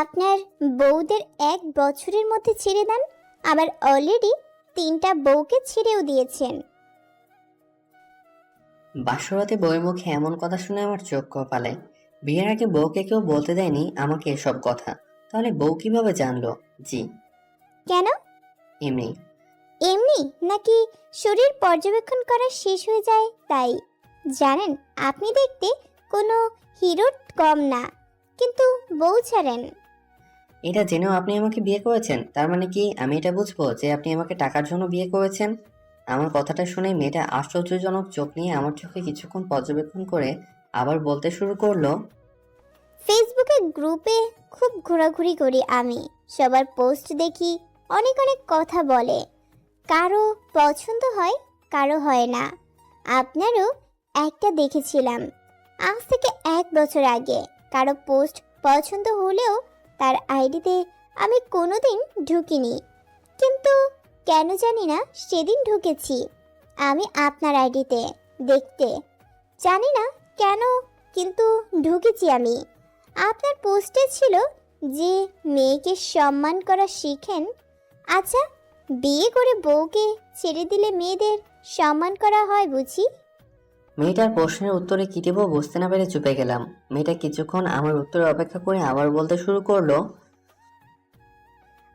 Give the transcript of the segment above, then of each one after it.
আপনার বউদের 1 বছরের মধ্যে ছেড়ে দেন, আবার অলরেডি 3টা বউকে ছেড়েও দিয়েছেন। বাসরাতে বউয়ের মুখে এমন কথা শুনে আমার চোখ কপালে। বিয়ের আগে বউকে কেউ বলতে দেয়নি আমাকে এসব কথা। তাহলে বউ কিভাবে জানলো? জি, কেন? এমনি। এমনি নাকি শরীর পর্যবেক্ষণ করা শেষ হয়ে যায় তাই? জানেন, আপনি দেখতে কোনো হিরোর কম না, কিন্তু বউ ছাড়েন। এটা জেনেও আপনি আমাকে বিয়ে করেছেন, তার মানে কি আমি এটা বুঝবো যে আপনি আমাকে টাকার জন্য বিয়ে করেছেন? আমার কথাটা শুনে মেয়েটা আশ্চর্যজনক চোখ নিয়ে আমার চোখে কিছুক্ষণ পর্যবেক্ষণ করে আবার বলতে শুরু করলো। ফেসবুকে গ্রুপে খুব ঘোরাঘুরি করি আমি, সবার পোস্ট দেখি, অনেক অনেক কথা বলে। কারো পছন্দ হয়, কারো হয় না। আপনারও একটা দেখেছিলাম আজ থেকে 1 বছর আগে। কারো পোস্ট পছন্দ হলেও তার আইডিতে আমি কোনোদিন ঢুকিনি, কিন্তু কেন জানি না সেদিন ঢুকেছি আমি আপনার আইডিতে দেখতে। জানি না কেন, কিন্তু ঢুকেছি আমি। আপনার পোস্টে ছিল যে মেয়েকে সম্মান করা শিখেন। আচ্ছা, বিয়ে করে বউকে ছেড়ে দিলে মেয়েদের সম্মান করা হয় বুঝি? মেয়েটার প্রশ্নের উত্তরে কি দেবো বুঝতে না পেরে চুপে গেলাম। মেয়েটা কিছুক্ষণ আমার উত্তরে অপেক্ষা করে আবার বলতে শুরু করলো।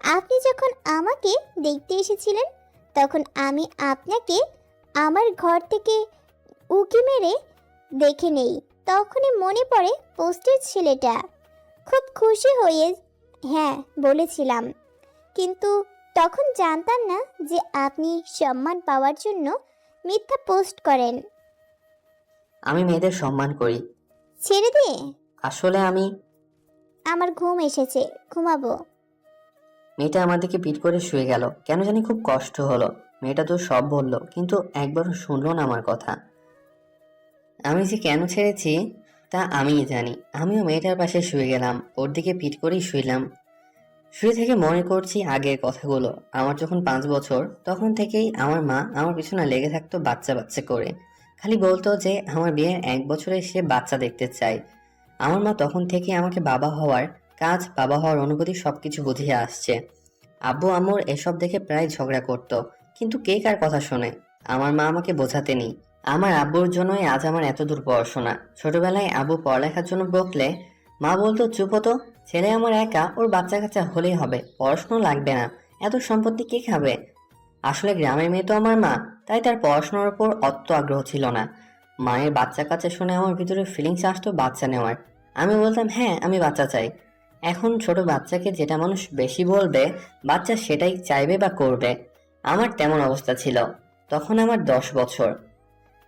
আপনি যখন আমাকে দেখতে এসেছিলেন, তখন আমি আপনাকে আমার ঘর থেকে উকি মেরে দেখে নেই। তখনই মনে পড়ে পোস্টের ছেলেটা। খুব খুশি হয়ে হ্যাঁ বলেছিলাম, কিন্তু তখন জানতাম না যে আপনি সম্মান পাওয়ার জন্য মিথ্যা পোস্ট করেন। আমি মেয়েদের সম্মান করি। ছেড়ে দিয়ে আসলে আমি। আমার ঘুম এসেছে, ঘুমাবো। মেয়েটা আমার দিকে পিঠ করে শুয়ে গেল। কেন জানি খুব কষ্ট হলো। মেয়েটা তো সব বললো, কিন্তু একবারও শুনলো না আমার কথা। আমি যে কেন ছেড়েছি তা আমিই জানি। আমিও মেয়েটার পাশে শুয়ে গেলাম, ওর দিকে পিঠ করেই শুইলাম। শুয়ে থেকে মনে করছি আগের কথাগুলো। আমার যখন 5 বছর, তখন থেকেই আমার মা আমার পিছনে লেগে থাকতো বাচ্চা বাচ্চা করে। খালি বলতো যে আমার বিয়ের 1 বছরে সে বাচ্চা দেখতে চায়। আমার মা তখন থেকে আমাকে বাবা হওয়ার কাজ, বাবা হওয়ার অনুভূতি সবকিছু বুঝিয়ে আসছে। আব্বু আম্মুর এসব দেখে প্রায় ঝগড়া করত, কিন্তু কে কার কথা শোনে? আমার মা আমাকে বোঝাতেনি। আমার আব্বুর জন্যই আজ আমার এত দূর পড়াশোনা। ছোটবেলায় আব্বু পড়ালেখার জন্য বকলে মা বলতো, চুপ হতো, ছেলে আমার একা, ওর বাচ্চা কাচ্চা হলেই হবে, পড়াশোনা লাগবে না, এত সম্পত্তি কে খাবে? আসলে গ্রামের মেয়ে তো আমার মা, তাই তার পড়াশোনার উপর অত আগ্রহ ছিল না। মায়ের বাচ্চা কাচ্চা শুনে আমার ভিতরে ফিলিংস আসতো বাচ্চা নেওয়ার। আমি বলতাম হ্যাঁ আমি বাচ্চা চাই। এখন ছোট বাচ্চাকে যেটা মানুষ বেশি বলবে, বাচ্চা সেটাই চাইবে বা করবে। আমার তেমন অবস্থা ছিল। তখন আমার 10 বছর।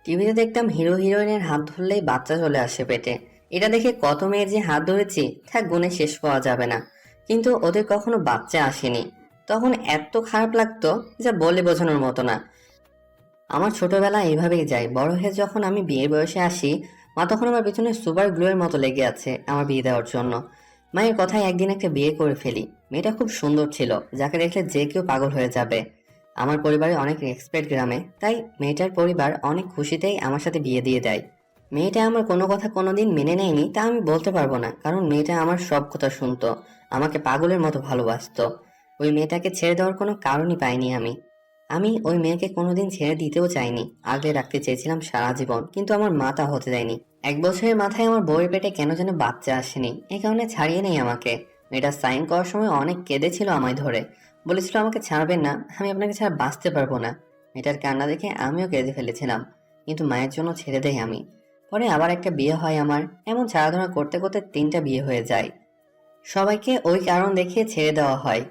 টিভিতে দেখতাম হিরো হিরোইনের হাত ধরলেই বাচ্চা চলে আসে পেটে। এটা দেখে কত মেয়ের যে হাত ধরেছি তা গুণে শেষ পাওয়া যাবে না, কিন্তু ওদের কখনো বাচ্চা আসেনি। তখন এত খারাপ লাগতো যা বলে বোঝানোর মতো না। আমার ছোটবেলা এইভাবেই যায়। বড় হয়ে যখন আমি বিয়ের বয়সে আসি, মা তখন আমার পিছনে সুপার গ্লুয়ের মতো লেগে আছে আমার বিয়ে দেওয়ার জন্য। মায়ের কথায় একদিন একটা বিয়ে করে ফেলি। মেয়েটা খুব সুন্দর ছিল, যাকে দেখলে যে কেউ পাগল হয়ে যাবে। আমার পরিবারে অনেক রেসপেক্ট গ্রামে, তাই মেয়েটার পরিবার অনেক খুশিতেই আমার সাথে বিয়ে দিয়ে দেয়। মেয়েটা আমার কোনো কথা কোনোদিন মেনে নেয়নি তা আমি বলতে পারবো না, কারণ মেয়েটা আমার সব কথা শুনতো, আমাকে পাগলের মতো ভালোবাসতো। ওই মেয়েটাকে ছেড়ে দেওয়ার কোনো কারণই পাইনি আমি। আমি ওই মেয়েকে কোনোদিন ছেড়ে দিতেও চাইনি, আগলে রাখতে চেয়েছিলাম সারা জীবন, কিন্তু আমার মা তা হতে দেয়নি। 1 বছরের মাথায় আমার বউয়ের পেটে কেন যেন বাচ্চা আসেনি, এই কারণে ছাড়িয়ে নেই আমাকে। মেয়েটা সাইন করার সময় অনেক কেঁদেছিল আমায় ধরে, বলেছিল আমাকে ছাড়বেন না, আমি আপনাকে ছাড়া বাঁচতে পারবো না। মেয়েটার কান্না দেখে আমিও কেঁদে ফেলেছিলাম, কিন্তু মায়ের জন্য ছেড়ে দেই আমি। পরে আবার একটা বিয়ে হয় আমার। এমন ছাড়াধরা করতে করতে 3টা বিয়ে হয়ে যায়। সবাইকে ওই কারণ দেখিয়ে ছেড়ে দেওয়া হয়।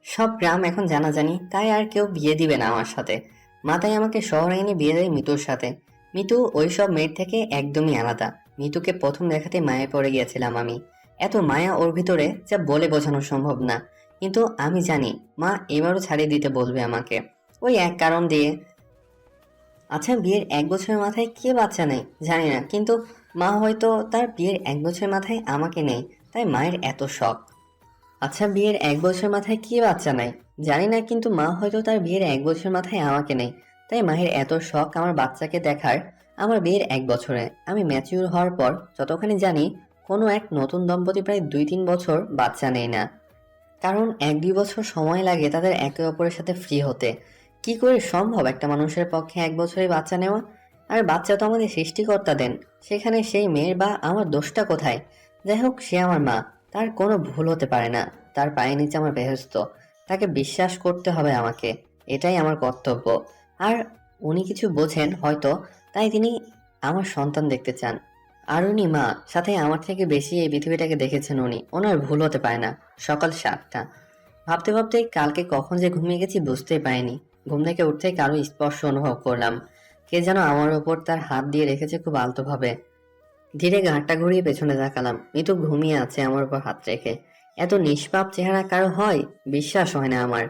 সব গ্রাম এখন জানাজানি, তাই আর কেউ বিয়ে দিবে না আমার সাথে। মাতাই আমাকে শহরে এনে বিয়ে দেয় মিতুর সাথে। মিতু ওই সব মেয়ের থেকে একদমই আলাদা। মিতুকে প্রথম দেখাতে মায়ায় পড়ে গিয়েছিলাম আমি। এত মায়া ওর ভিতরে যা বলে বোঝানো সম্ভব না। কিন্তু আমি জানি মা এবারও ছাড়িয়ে দিতে বলবে আমাকে, ওই এক কারণ দিয়ে। আচ্ছা, বিয়ের 1 বছরের মাথায় কে বাচ্চা নেই জানি না, কিন্তু মা হয়তো তার বিয়ের 1 বছরের মাথায় আমাকে নেই, তাই মায়ের এত শখ। আচ্ছা, বিয়ের 1 বছর মাথায় কি বাচ্চা নাই জানি না, কিন্তু মা হয়তো তার বিয়ের 1 বছর মাথায় আমাকে নেই, তাই মায়ের এত শখ আমার বাচ্চাকে দেখার। আমার বিয়ের 1 বছরে আমি ম্যাচিউর হওয়ার পর যতখানি জানি কোনো এক নতুন দম্পতি প্রায় 2-3 বছর বাচ্চা নেয় না, কারণ 1-2 বছর সময় লাগে তাদের একে অপরের সাথে ফ্রি হতে। কি করে সম্ভব একটা মানুষের পক্ষে 1 বছরে বাচ্চা নেওয়া? আর বাচ্চা তো আমাদের সৃষ্টিকর্তা দেন, সেখানে সেই মেয়ের বা আমার দোষটা কোথায়? যাই হোক, সে আমার মা, তার কোনো ভুল হতে পারে না। তার পায়ের নিচে আমার বেহেশত, তাকে বিশ্বাস করতে হবে আমাকে, এটাই আমার কর্তব্য। আর উনি কিছু বোঝেন হয়তো, তাই তিনি আমার সন্তান দেখতে চান। আর উনি মা, সাথে আমার থেকে বেশি এই পৃথিবীটাকে দেখেছেন উনি, ওনার ভুল হতে পারে না। সকাল 7টা, ভাবতে ভাবতে কালকে কখন যে ঘুমিয়ে গেছি বুঝতেই পারিনি। ঘুম থেকে উঠতেই কারো স্পর্শ অনুভব করলাম, কে যেন আমার উপর তার হাত দিয়ে রেখেছে খুব আলতোভাবে। ধীরে ঘাটটা ঘুরিয়ে পেছনে তাকালাম, মিতু ঘুমিয়ে আছে আমার উপর হাত রেখে। এত নিষ্পাপ চেহারা কারো হয়? বিশ্বাস হয় না আমার।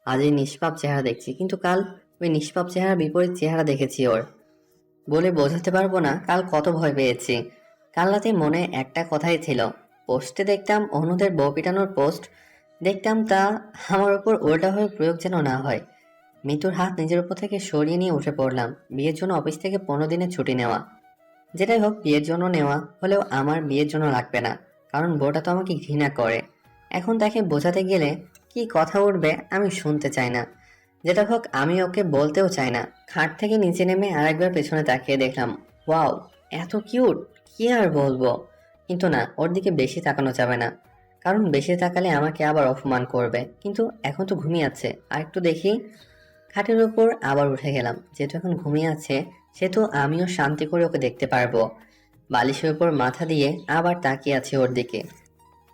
আজ এই নিষ্পাপ চেহারা দেখছি, কিন্তু কাল ওই নিষ্পাপ চেহারা বিপরীত চেহারা দেখেছি ওর। বলে বোঝাতে পারবো না কাল কত ভয় পেয়েছি। কাল রাতে মনে একটা কথাই ছিল, পোস্টে দেখতাম অনুদের বউ পিটানোর পোস্ট, দেখতাম তা আমার উপর উল্টা হয়ে প্রয়োগ যেন না হয়। মিতুর হাত নিজের উপর থেকে সরিয়ে নিয়ে উঠে পড়লাম। বিয়ের জন্য অফিস থেকে 15 দিনের ছুটি নেওয়া, যেটাই হোক বিয়ের জন্য নেওয়া হলেও আমার বিয়ের জন্য লাগবে না, কারণ বউটা তো আমাকে ঘৃণা করে। এখন তাকে বোঝাতে গেলে কি কথা উঠবে আমি শুনতে চাই না, যেটা হোক আমি ওকে বলতেও চাই না। খাট থেকে নিচে নেমে আরেকবার পেছনে তাকিয়ে দেখলাম, ওয়াও, এত কিউট, কি আর বলবো। কিন্তু না, ওর দিকে বেশি তাকানো যাবে না, কারণ বেশি তাকালে আমাকে আবার অপমান করবে। কিন্তু এখন তো ঘুমিয়ে আছে, আর একটু দেখি। খাটের উপর আবার উঠে গেলাম, যেহেতু এখন ঘুমিয়ে আছে সেহেতু আমিও শান্তি করে ওকে দেখতে পারবো। বালিশের উপর মাথা দিয়ে আবার তাকিয়ে আছি ওর দিকে।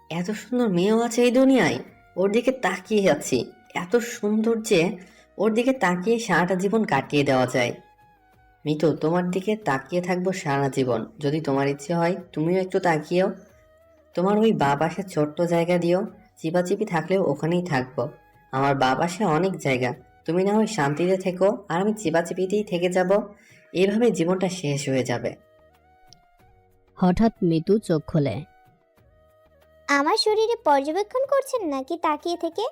এত সুন্দর মেয়েও আছে এই দুনিয়ায়, ওর দিকে তাকিয়ে আছি। এত সুন্দর যে ওর দিকে তাকিয়ে সারাটা জীবন কাটিয়ে দেওয়া যায়। মিতু, তোমার দিকে তাকিয়ে থাকবো সারা জীবন, যদি তোমার ইচ্ছে হয় তুমিও একটু তাকিয়েও। তোমার ওই বাঁ পাশে ছোট্ট জায়গা দিও, চিপাচিপি থাকলেও ওখানেই থাকবো। আমার বাঁ পাশে অনেক জায়গা, তুমি না হয় শান্তিতে থেকো আর আমি চিপাচিপিতেই থেকে যাব। এইভাবে জীবনটা শেষ হয়ে যাবে। হঠাৎ মিতু চোখ খোলে। আমার শরীরে পর্যবেক্ষণ করছেন নাকি তাকিয়ে থেকে?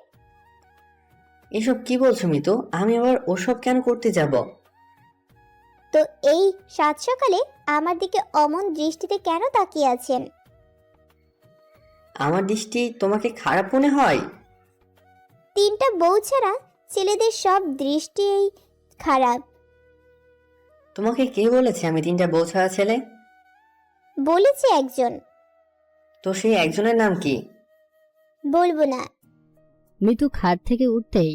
এসব কি বলছো মিতু? আমি আবার ওসব কেন করতে যাব? তো এই সাত সকালে আমার দিকে অমন দৃষ্টিতে কেন তাকিয়ে আছেন? আমার দৃষ্টি তোমাকে খারাপ মনে হয়? 3টা বউ ছাড়া ছেলেদের সব দৃষ্টিই খারাপ। তোমাকে কে বলেছে আমি 3টা বউ ছাড়া ছেলে? বলেছে একজন। তো সেই একজনের নাম কি? বলবো না। মিতু খাট থেকে উঠতেই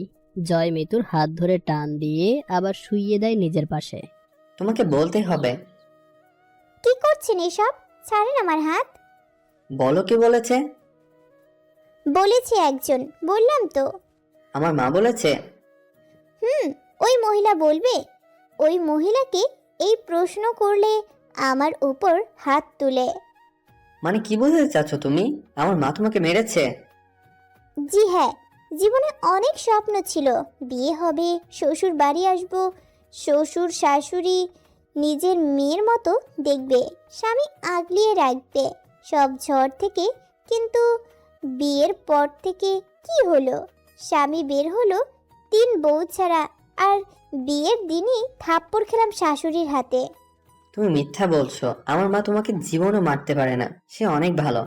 জয় মিতুর হাত ধরে টান দিয়ে আবার শুইয়ে দেয় নিজের পাশে। তোমাকে বলতে হবে। কি করছেন এসব? ছাড়েন আমার হাত। বলো কে বলেছে? বলেছে একজন, বললাম তো। আমার মা বলেছে? ওই মহিলা বলবে? ওই মহিলাকে এই প্রশ্ন করলে আমার উপর হাত তুলে। মানে কি বলতে চাচ্ছ তুমি? আমার মা তোমাকে মেরেছে? জি হ্যাঁ, জীবনে অনেক স্বপ্ন ছিল। বিয়ে হবে, শ্বশুর বাড়ি আসবো, শ্বশুর শাশুড়ি নিজের মেয়ের মতো দেখবে, স্বামী আগলিয়ে রাখবে, সব ঝড় থেকে। কিন্তু বিয়ের পর থেকে কি হলো? স্বামী বের হলো 3 বউ ছাড়া, আর বিয়ের দিনই থাপ্পড় খেলাম শাশুড়ির হাতে। তুমি মিথ্যা বলছো, আমার মা তোমাকে জীবনও মারতে পারে না, সে অনেক ভালো।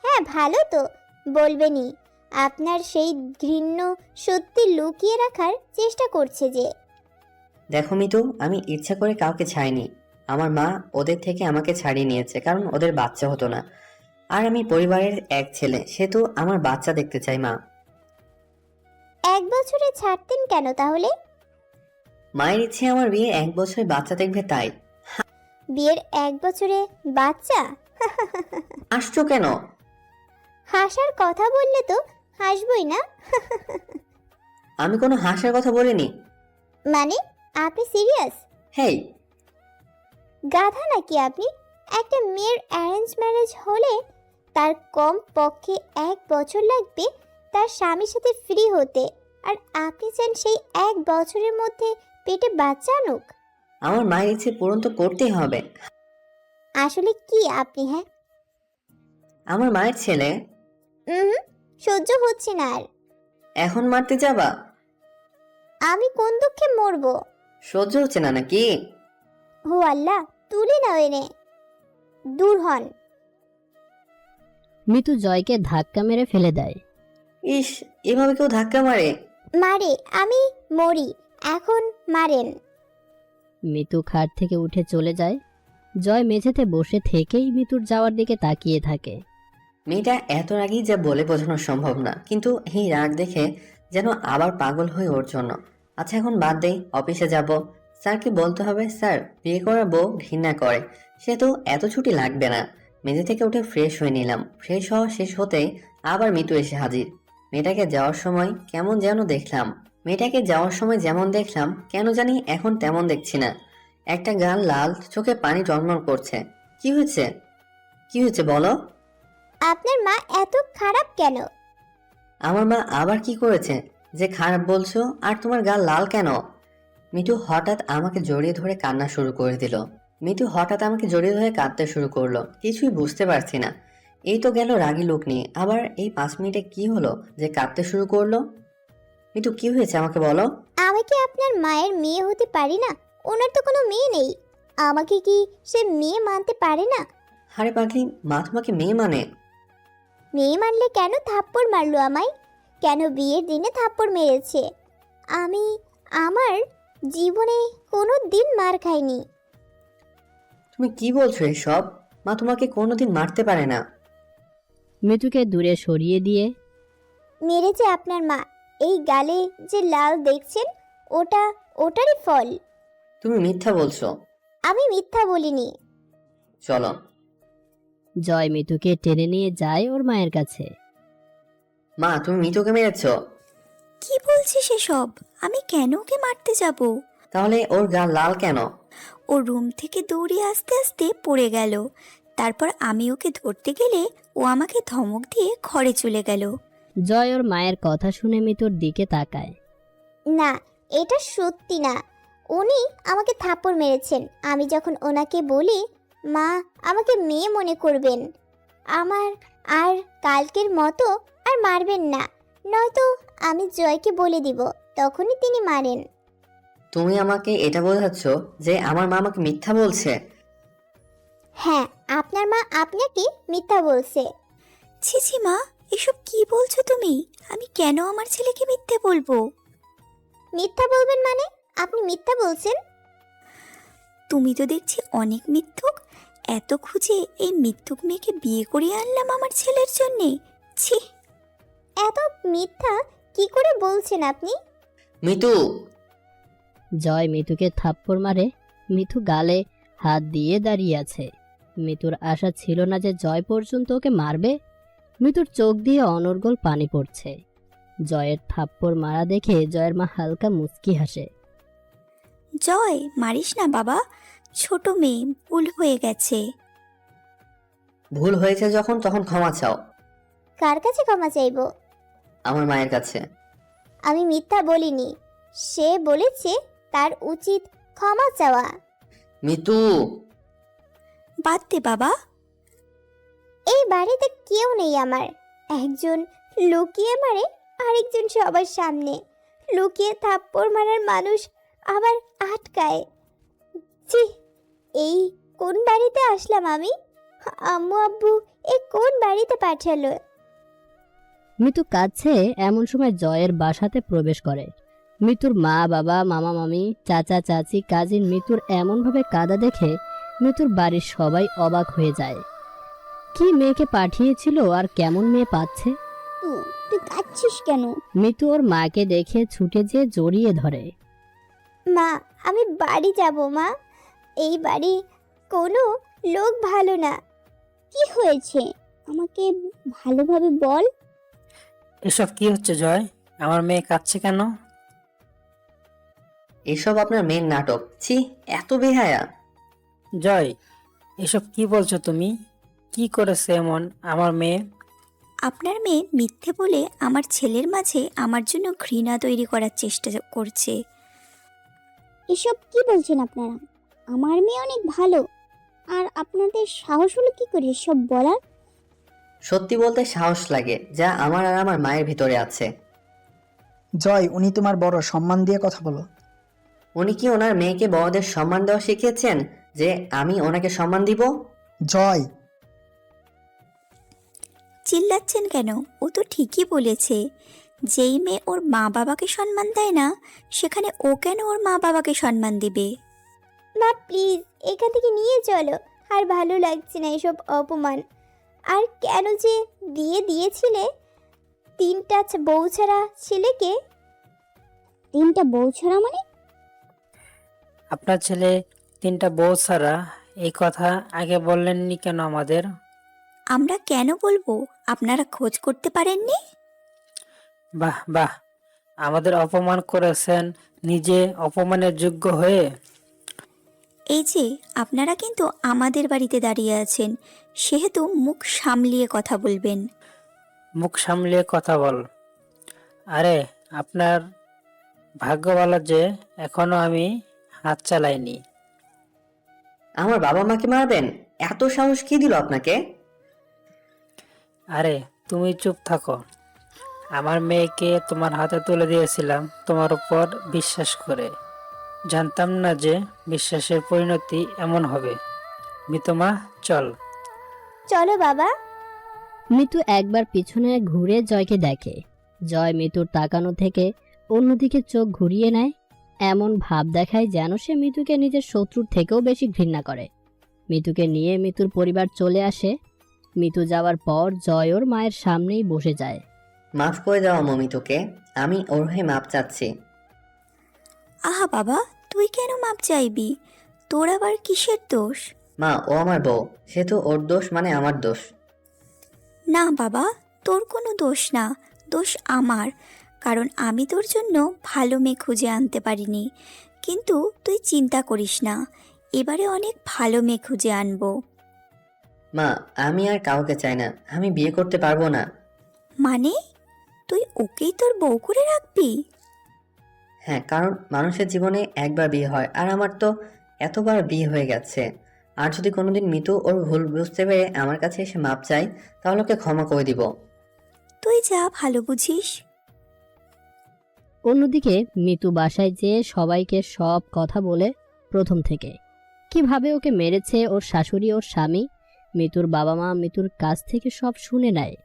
হ্যাঁ ভালো তো, বলবেনই। আপনার সেই ঘৃণ্য সত্যি লুকিয়ে রাখার চেষ্টা করছে যে। দেখো মিতু, আমি ইচ্ছা করে কাউকে ছাড়িনি। আমার মা ওদের থেকে আমাকে ছাড়িয়ে নিয়েছে, কারণ ওদের বাচ্চা হতো না। আর আমি পরিবারের এক ছেলে, সেহেতু আমার বাচ্চা দেখতে চাই মা। 1 বছরে ছাড়তেন কেন তাহলে? মায়ের ইচ্ছে আমার বিয়ে 1 বছরে বাচ্চা দেখবে, তাই। বিয়ের 1 বছরে বাচ্চা? আসছো কেন? হাসার কথা বললে তো হাসবই না। আমি কোনো হাসার কথা বলিনি। মানে আপনি সিরিয়াস? হেই, গাধা নাকি আপনি? একটা মেয়ের অ্যারেঞ্জ ম্যারেজ হলে তার কম পক্ষে 1 বছর লাগবে তার স্বামীর সাথে ফ্রি হতে, আর আপনি চান সেই 1 বছরের মধ্যে পেটে বাচ্চা আনুক? আমার মায়ের ইচ্ছে পূরণ তো করতেই হবে। আসলে কি আপনি? হ্যাঁ, আমার মায়ের ছেলে। হুম, সহ্য হচ্ছে না আর। এখন মারতে যাবা? আমি কোন দুঃখে মরবো? সহ্য হচ্ছে না নাকি? হো আল্লাহ, তুলে নাও এনে। দূর হন। মিতু জয়কে ধাক্কা মেরে ফেলে দেয়। ইস, এভাবে কেউ ধাক্কা মারে? মারে, আমি মরি, এখন মারেন। মিতু খাট থেকে উঠে চলে যায়। জয় মেঝেতে বসে থেকেই মিতুর যাওয়ার দিকে তাকিয়ে থাকে। মেয়েটা এত রাগই যা বলে বোঝানো সম্ভব না, কিন্তু এই রাগ দেখে যেন আবার পাগল হয়ে ওর জন্য। আচ্ছা, এখন বাদ দেই, অফিসে যাব। স্যারকে বলতে হবে স্যার বিয়ে করার বউ ঘৃণা করে, সে তো এত ছুটি লাগবে না। মেঝে থেকে উঠে ফ্রেশ হয়ে নিলাম। ফ্রেশ হওয়া শেষ হতেই আবার মিতু এসে হাজির। মেয়েটাকে যাওয়ার সময় কেমন যেমন দেখলাম কেন জানি এখন তেমন দেখছি না। একটা গাল লাল, চোখে পানি টলমল করছে। কি হয়েছে বলো? আপনার মা এত খারাপ কেন? আমার মা আবার কি করেছে যে খারাপ বলছো? আর তোমার গাল লাল কেন? মিঠু হঠাৎ আমাকে জড়িয়ে ধরে কাঁদতে শুরু করলো। কিছুই বুঝতে পারছি না। এই তো গেল রাগী লোক নিয়ে, আবার এই 5 মিনিটে কি হলো যে কাঁদতে শুরু করলো? মিঠু, কি হয়েছে আমাকে বলো। আমি কি আপনার মায়ের মেয়ে হতে পারি না? ওনার তো কোনো মেয়ে নেই, আমাকে কি সে মেয়ে মানতে পারে না? আরে পাগলি, মা তোমাকে মেয়ে মানে? মেয়ে মানলে কেন থাপ্পড় মারলো আমায়? কেন বিয়ের দিনে থাপ্পড় মেরেছে? আমি আমার জীবনে কোনো দিন মার খাইনি। তুমি কি বলছো এসব? মা তোমাকে কোনোদিন মারতে পারে না। মিতুকে দূরে সরিয়ে দিয়ে মেরেছে আপনার মা। এই গালে যে লাল দেখছেন, ওটারই ফল। তুমি মিথ্যা বলছো। আমি মিথ্যা বলিনি। চলো। জয় মিতুকে টেনে নিয়ে যায় ওর মায়ের কাছে। মা, তুমি মিতুকে মেরেছো? কি বলছিস এসব? আমি কেন ওকে মারতে যাব? তাহলে ওর গাল লাল কেন? ও রুম থেকে দৌড়ে আস্তে আস্তে পড়ে গেল। তারপর আমি ওকে ধরতে গেলে ও আমাকে ধমক দিয়ে ঘরে চলে গেল। জয় ওর মায়ের কথা শুনে মিতুর দিকে তাকায়। না, এটা সত্যি না। উনি আমাকে থাপ্পড় মেরেছেন। আমি যখন ওনাকে বলি মা আমাকে মেয়ে মনে করবেন, আমার আর কালকের মতো আর মারবেন না, নয়তো আমি জয়কে বলে দিব, তখনই তিনি মারেন। তুমি আমাকে এটা বোঝাচ্ছ যে আমার মা আমাকে মিথ্যা বলছে? হ্যাঁ, আপনার মা আপনাকে মিথ্যা বলছে। ছি ছি মা, এসব কি বলছো তুমি? আমি কেন আমার ছেলেকে মিথ্যে বলবো? মিথ্যা বলবেন মানে? আপনি মিথ্যা বলছেন। তুমি তো দেখছি অনেক মিথ্যুক। এত খুঁজে এই মিথ্যুক মেয়েকে বিয়ে করিয়ে আনলাম আমার ছেলের জন্যে। ছি! এত মিথ্যা কি করে বলছেন আপনি? মিতু! জয় মিতুকে থাপ্পড় মারে। মিতু গালে হাত দিয়ে দাঁড়িয়ে আছে। মিতুর আশা ছিল না যে জয় পর্যন্ত ওকে মারবে। মিতুর চোখ দিয়ে অনর্গল পানি পড়ছে। জয়ের থাপ্পড় মারা দেখে জয়ের মা হালকা মুচকি হাসে। জয়, মারিস না বাবা, ছোট মেয়ে, ভুল হয়ে গেছে। ভুল হয়েছে যখন, তখন ক্ষমা চাও। কার কাছে ক্ষমা চাইবো? আমার মায়ের কাছে। আমি মিথ্যা বলিনি। সে বলেছে তার উচিত ক্ষমা চাওয়া। মিতু! বাদ দে বাবা। এই বাড়িতে কেউ নেই আমার। একজন লুকিয়ে মারে, আরেকজন সবার সামনে। লুকিয়ে থাপ্পড় মারার মানুষ আবার আটকায়। ছি, এই কোন বাড়িতে আসলাম আমি? আম্মু আব্বু এ কোন বাড়িতে পাঠালো? মিতু কাঁদছে এমন সময় জয়ের বাসাতে প্রবেশ করে। মিতুর মা বাবা, মামা মামি, চাচা চাচি, কাজিন মিতুর এমনভাবে কাঁদা দেখে মিতুর বাড়ির সবাই অবাক হয়ে যায়। কি মেয়েকে পাঠিয়েছিল আর কেমন মেয়ে পাচ্ছে? তুই কাঁদছিস কেন? মিতু ওর মাকে দেখে ছুটে যেয়ে জড়িয়ে ধরে। মা, আমি বাড়ি যাব মা। এই বাড়ি কোনো লোক ভালো না। কি হয়েছে আমাকে ভালোভাবে বল। এসব কি হচ্ছে জয়? আমার মেয়ে কাঁদছে কেন? এসব আপনার মেয়ের নাটক। ছি, এত বেহায়া! জয়, এসব কি বলছো তুমি? কি করেছে এমন আমার মেয়ে? আপনার মেয়ে মিথ্যে বলে আমার ছেলের মাঝে আমার জন্য ঘৃণা তৈরি করার চেষ্টা করছে। এসব কি বলছেন আপনারা? আমার মেয়ে অনেক ভালো, আর আপনাদের সাহস হলো কি করে সব বলার? সত্যি বলতে সাহস লাগে, যা আমার আর আমার মায়ের ভিতরে আছে। জয়, উনি তোমার বড়, সম্মান দিয়ে কথা বলো। উনি কি ওনার মেয়েকে বড়দের সম্মান দেওয়া শিখিয়েছেন যে আমি ওনাকে সম্মান দিব? জয়! চিল্লাচ্ছেন কেন? ও তো ঠিকই বলেছে। যেই মেয়ে ওর মা বাবাকে সম্মান দেয় না, সেখানে ও কেন ওর মা বাবাকে সম্মান দিবে? মা প্লিজ এখান থেকে নিয়ে চলো, আর ভালো লাগছে না এসব অপমান। আর কেন যে বিয়ে দিয়েছিলে তিনটা বউ ছাড়া ছেলেকে? তিনটা বউ ছাড়া মানে? আপনার ছেলে 3টা বউ ছাড়া, এই কথা আগে বললেননি কেন আমাদের? আমরা কেন বলবো? আপনারা খোঁজ করতে পারেননি? বাহ বাহ, আমাদের অপমান করেছেন নিজে অপমানের যোগ্য হয়ে। এই যে আপনারা কিন্তু আমাদের বাড়িতে দাঁড়িয়ে আছেন, সেহেতু মুখ সামলিয়ে কথা বলবেন। মুখ সামলিয়ে কথা বল। আরে আপনার ভাগ্য ভালো যে এখনো আমি হাত চালাইনি। আমার বাবা মাকে মারবেন? এত সাহস কি দিল আপনাকে? আরে তুমি চুপ থাকো। আমার মেয়েকে তোমার হাতে তুলে দিয়েছিলাম তোমার উপর বিশ্বাস করে। জানতাম না যে বিশ্বাসের পরিণতি এমন হবে। মিতমা, চল। চলো বাবা। মিতু একবার পিছনে ঘুরে জয়কে দেখে। জয় মিতুর তাকানো থেকে অন্যদিকে চোখ ঘুরিয়ে নেয়, এমন ভাব দেখায় যেন সে মিতুকে নিজের শত্রুর থেকেও বেশি ঘৃণা করে। মিতুকে নিয়ে মিতুর পরিবার চলে আসে। মিতু যাওয়ার পর জয় ওর মায়ের সামনেই বসে যায়। মাফ করে দেওয়া মমি তোকে, আমি ওর হয়ে মাপ চাচ্ছি। আহা বাবা, তুই কেন মাপ চাইবি? তোর আবার কিসের দোষ? মা, ও আমার বউ, সে তো ওর দোষ মানে আমার দোষ। না বাবা, তোর কোনো দোষ না, দোষ আমার। কারণ আমি তোর জন্য ভালো মেয়ে খুঁজে আনতে পারিনি। কিন্তু তুই চিন্তা করিস না, এবারে অনেক ভালো মেয়ে খুঁজে আনবো। মা, আমি আর কাউকে চাই না, আমি বিয়ে করতে পারবো না। মানে তুই ওকেই তোর বউ করে রাখবি? হ্যাঁ, কারণ মানুষের জীবনে একবার বিয়ে হয়, আর আমার তো এতবার বিয়ে হয়ে গেছে। আর যদি কোনোদিন মিতু ওর ভুল বুঝতে পেরে আমার কাছে এসে মাপ চাই, তাহলে ওকে ক্ষমা করে দিব। তুই যা ভালো বুঝিস। অন্যদিকে মিতু বাসায় যেয়ে সবাইকে সব কথা বলে প্রথম থেকে কিভাবে ওকে মেরেছে ওর শাশুড়ি ওর স্বামী। মিতুর বাবা মা মিতুর কাছ থেকে সব শুনে নেয়।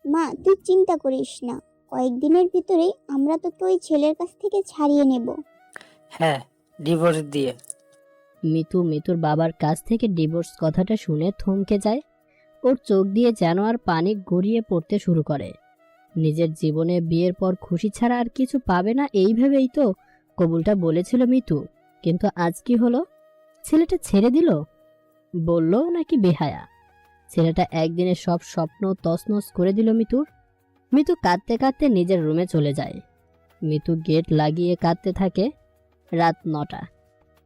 মা তুই চিন্তা করিস না, কয়েকদিনের ভিতরে আমরা তোকে ওই ছেলের কাছ থেকে ছাড়িয়ে নেব। হ্যাঁ, ডিভোর্স দিয়ে। মিতু মিতুর বাবার কাছ থেকে ডিভোর্স কথাটা শুনে থমকে যায়। ওর চোখ দিয়ে যেন আর পানি গড়িয়ে পড়তে শুরু করে। নিজের জীবনে বিয়ের পর খুশি ছাড়া আর কিছু পাবে না এই ভেবেই তো কবুলটা বলেছিল মিতু। কিন্তু আজ কি হলো? ছেলেটা ছেড়ে দিল, বলল নাকি বেহায়া? ছেলেটা একদিনে সব স্বপ্ন তছনছ করে দিল মিতুর। মিতু কাঁদতে কাঁদতে নিজের রুমে চলে যায়। মিতু গেট লাগিয়ে কাঁদতে থাকে। রাত 9টা।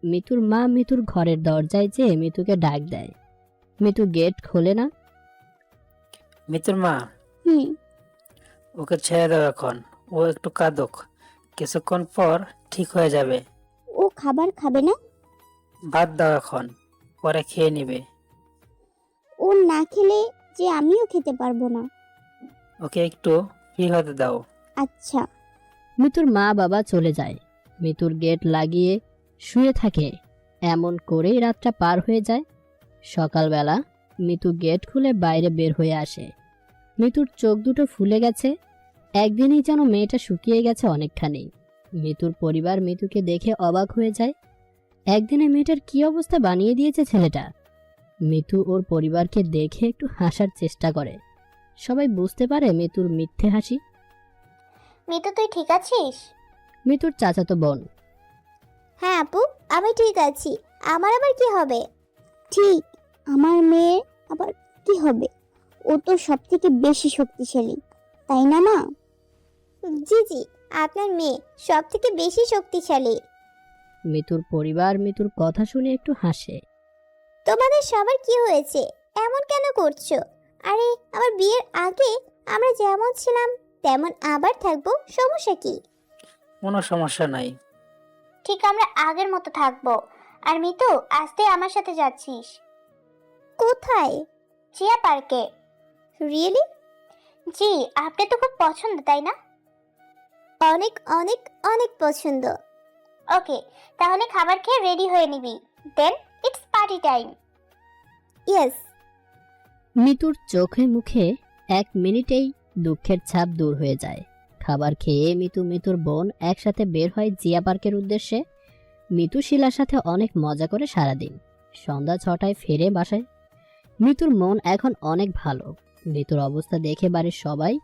মিতুর মা মিতুর ঘরের দরজায় যেয়ে মিতুকে ডাক দেয়। মিতু গেট খোলে না। মিতুর মা, হুম। ওকে ছেড়ে দাও এখন। ও একটু কাঁদুক, কিছুক্ষণ পর ঠিক হয়ে যাবে। ও খাবার খাবে না? বাদ দাও এখন, পরে খেয়ে নিবে। ও না খেলে যে আমিও খেতে পারবো না। ওকে একটু ফ্রি হতে দাও। আচ্ছা। মিতুর মা বাবা চলে যায়। মিতুর গেট লাগিয়ে শুয়ে থাকে। এমন করেই রাতটা পার হয়ে যায়। সকালবেলা মিতু গেট খুলে বাইরে বের হয়ে আসে। মিতুর চোখ দুটো ফুলে গেছে। একদিনই যেন মেয়েটা শুকিয়ে গেছে অনেকখানি। মিতুর পরিবার মিতুকে দেখে অবাক হয়ে যায়। একদিনে মেয়েটার কি অবস্থা বানিয়ে দিয়েছে ছেলেটা। মিতু ওর পরিবারকে দেখে একটু হাসার চেষ্টা করে। সবাই বুঝতে পারে মিতুর মিথ্যে হাসি। মিতু তুই ঠিক আছিস? মিতুর চাচাতো বোন। হ্যাঁ আপু, আমি ঠিক আছি। আমার আবার কি হবে? ঠিক, আমার মেয়ের আবার কি হবে? ও তো সব থেকে বেশি শক্তিশালী, তাই না মা? জি জি, আপনার মেয়ে সব থেকে বেশি শক্তিশালী। মিতুর পরিবার মিতুর কথা শুনে একটু হাসে। তোমাদের সবার কি হয়েছে? এমন কেন করছো? আরে আমার বিয়ের আগে আমরা যেমন ছিলাম তেমন আবার থাকবো, সমস্যা কি? কোনো সমস্যা নাই। ঠিক আমরা আগের মতো থাকবো। আর মিতু, আজকে আমার সাথে যাচ্ছিস। কোথায়? চিয়া পার্কে। রিয়েলি? জি, আপনি তো খুব পছন্দ, তাই না? অনেক অনেক অনেক পছন্দ। ওকে, তাহলে খাবার খেয়ে রেডি হয়ে নিবি। দেন ইটস পার্টি টাইম। ইয়েস। মিতুর চোখে মুখে 1 মিনিটেই দুঃখের ছাপ দূর হয়ে যায়। খাবার খেয়ে মিতু মিতুর বোন একসাথে বের হয় জিয়া পার্কের উদ্দেশ্যে। মিতু শিলার সাথে অনেক মজা করে সারাদিন। সন্ধ্যা 6টায় ফিরে বাসায়। মিতুর মন এখন অনেক ভালো। মিতুর অবস্থা দেখে বাড়ির সবাই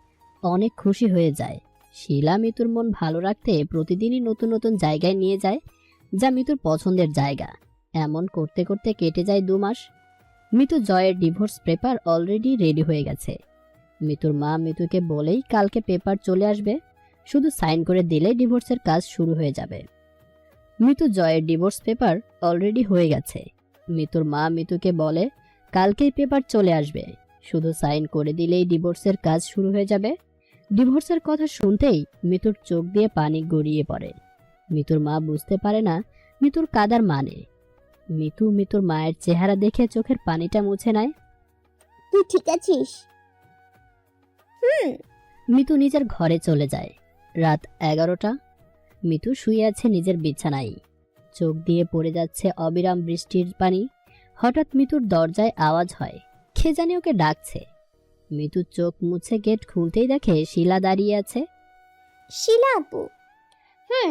অনেক খুশি হয়ে যায়। শিলা মিতুর মন ভালো রাখতে প্রতিদিনই নতুন নতুন জায়গায় নিয়ে যায়, যা মিতুর পছন্দের জায়গা। এমন করতে করতে কেটে যায় 2 মাস। মিতু জয়ের ডিভোর্স পেপার অলরেডি রেডি হয়ে গেছে। মিতুর মা মিতুকে বলেই কালকে পেপার চলে আসবে, শুধু সাইন করে দিলেই ডিভোর্সের কাজ শুরু হয়ে যাবে। মিতু জয়ের ডিভোর্স পেপার অলরেডি হয়ে গেছে। মিতুর মা মিতুকে বলে কালকেই পেপার চলে আসবে, শুধু সাইন করে দিলেই ডিভোর্সের কাজ শুরু হয়ে যাবে। ডিভোর্সের কথা শুনতেই মিতুর চোখ দিয়ে পানি গড়িয়ে পড়ে। মিতুর মা বুঝতে পারে না মিতুর কাদার মানে। মিতু মিতুর মায়ের চেহারা দেখে চোখের পানিটা মুছে নেয়। তুই ঠিক আছিস? মিতু নিজের ঘরে চলে যায়। রাত 11টা। মিতু শুয়ে আছে নিজের বিছানায়। চোখ দিয়ে পড়ে যাচ্ছে অবিরাম বৃষ্টির পানি। হঠাৎ মিতুর দরজায় আওয়াজ হয়, কে জানি ওকে ডাকছে। মিতু চোখ মুছে গেট খুলতেই দেখে শিলা দাঁড়িয়ে আছে। শিলা আপু।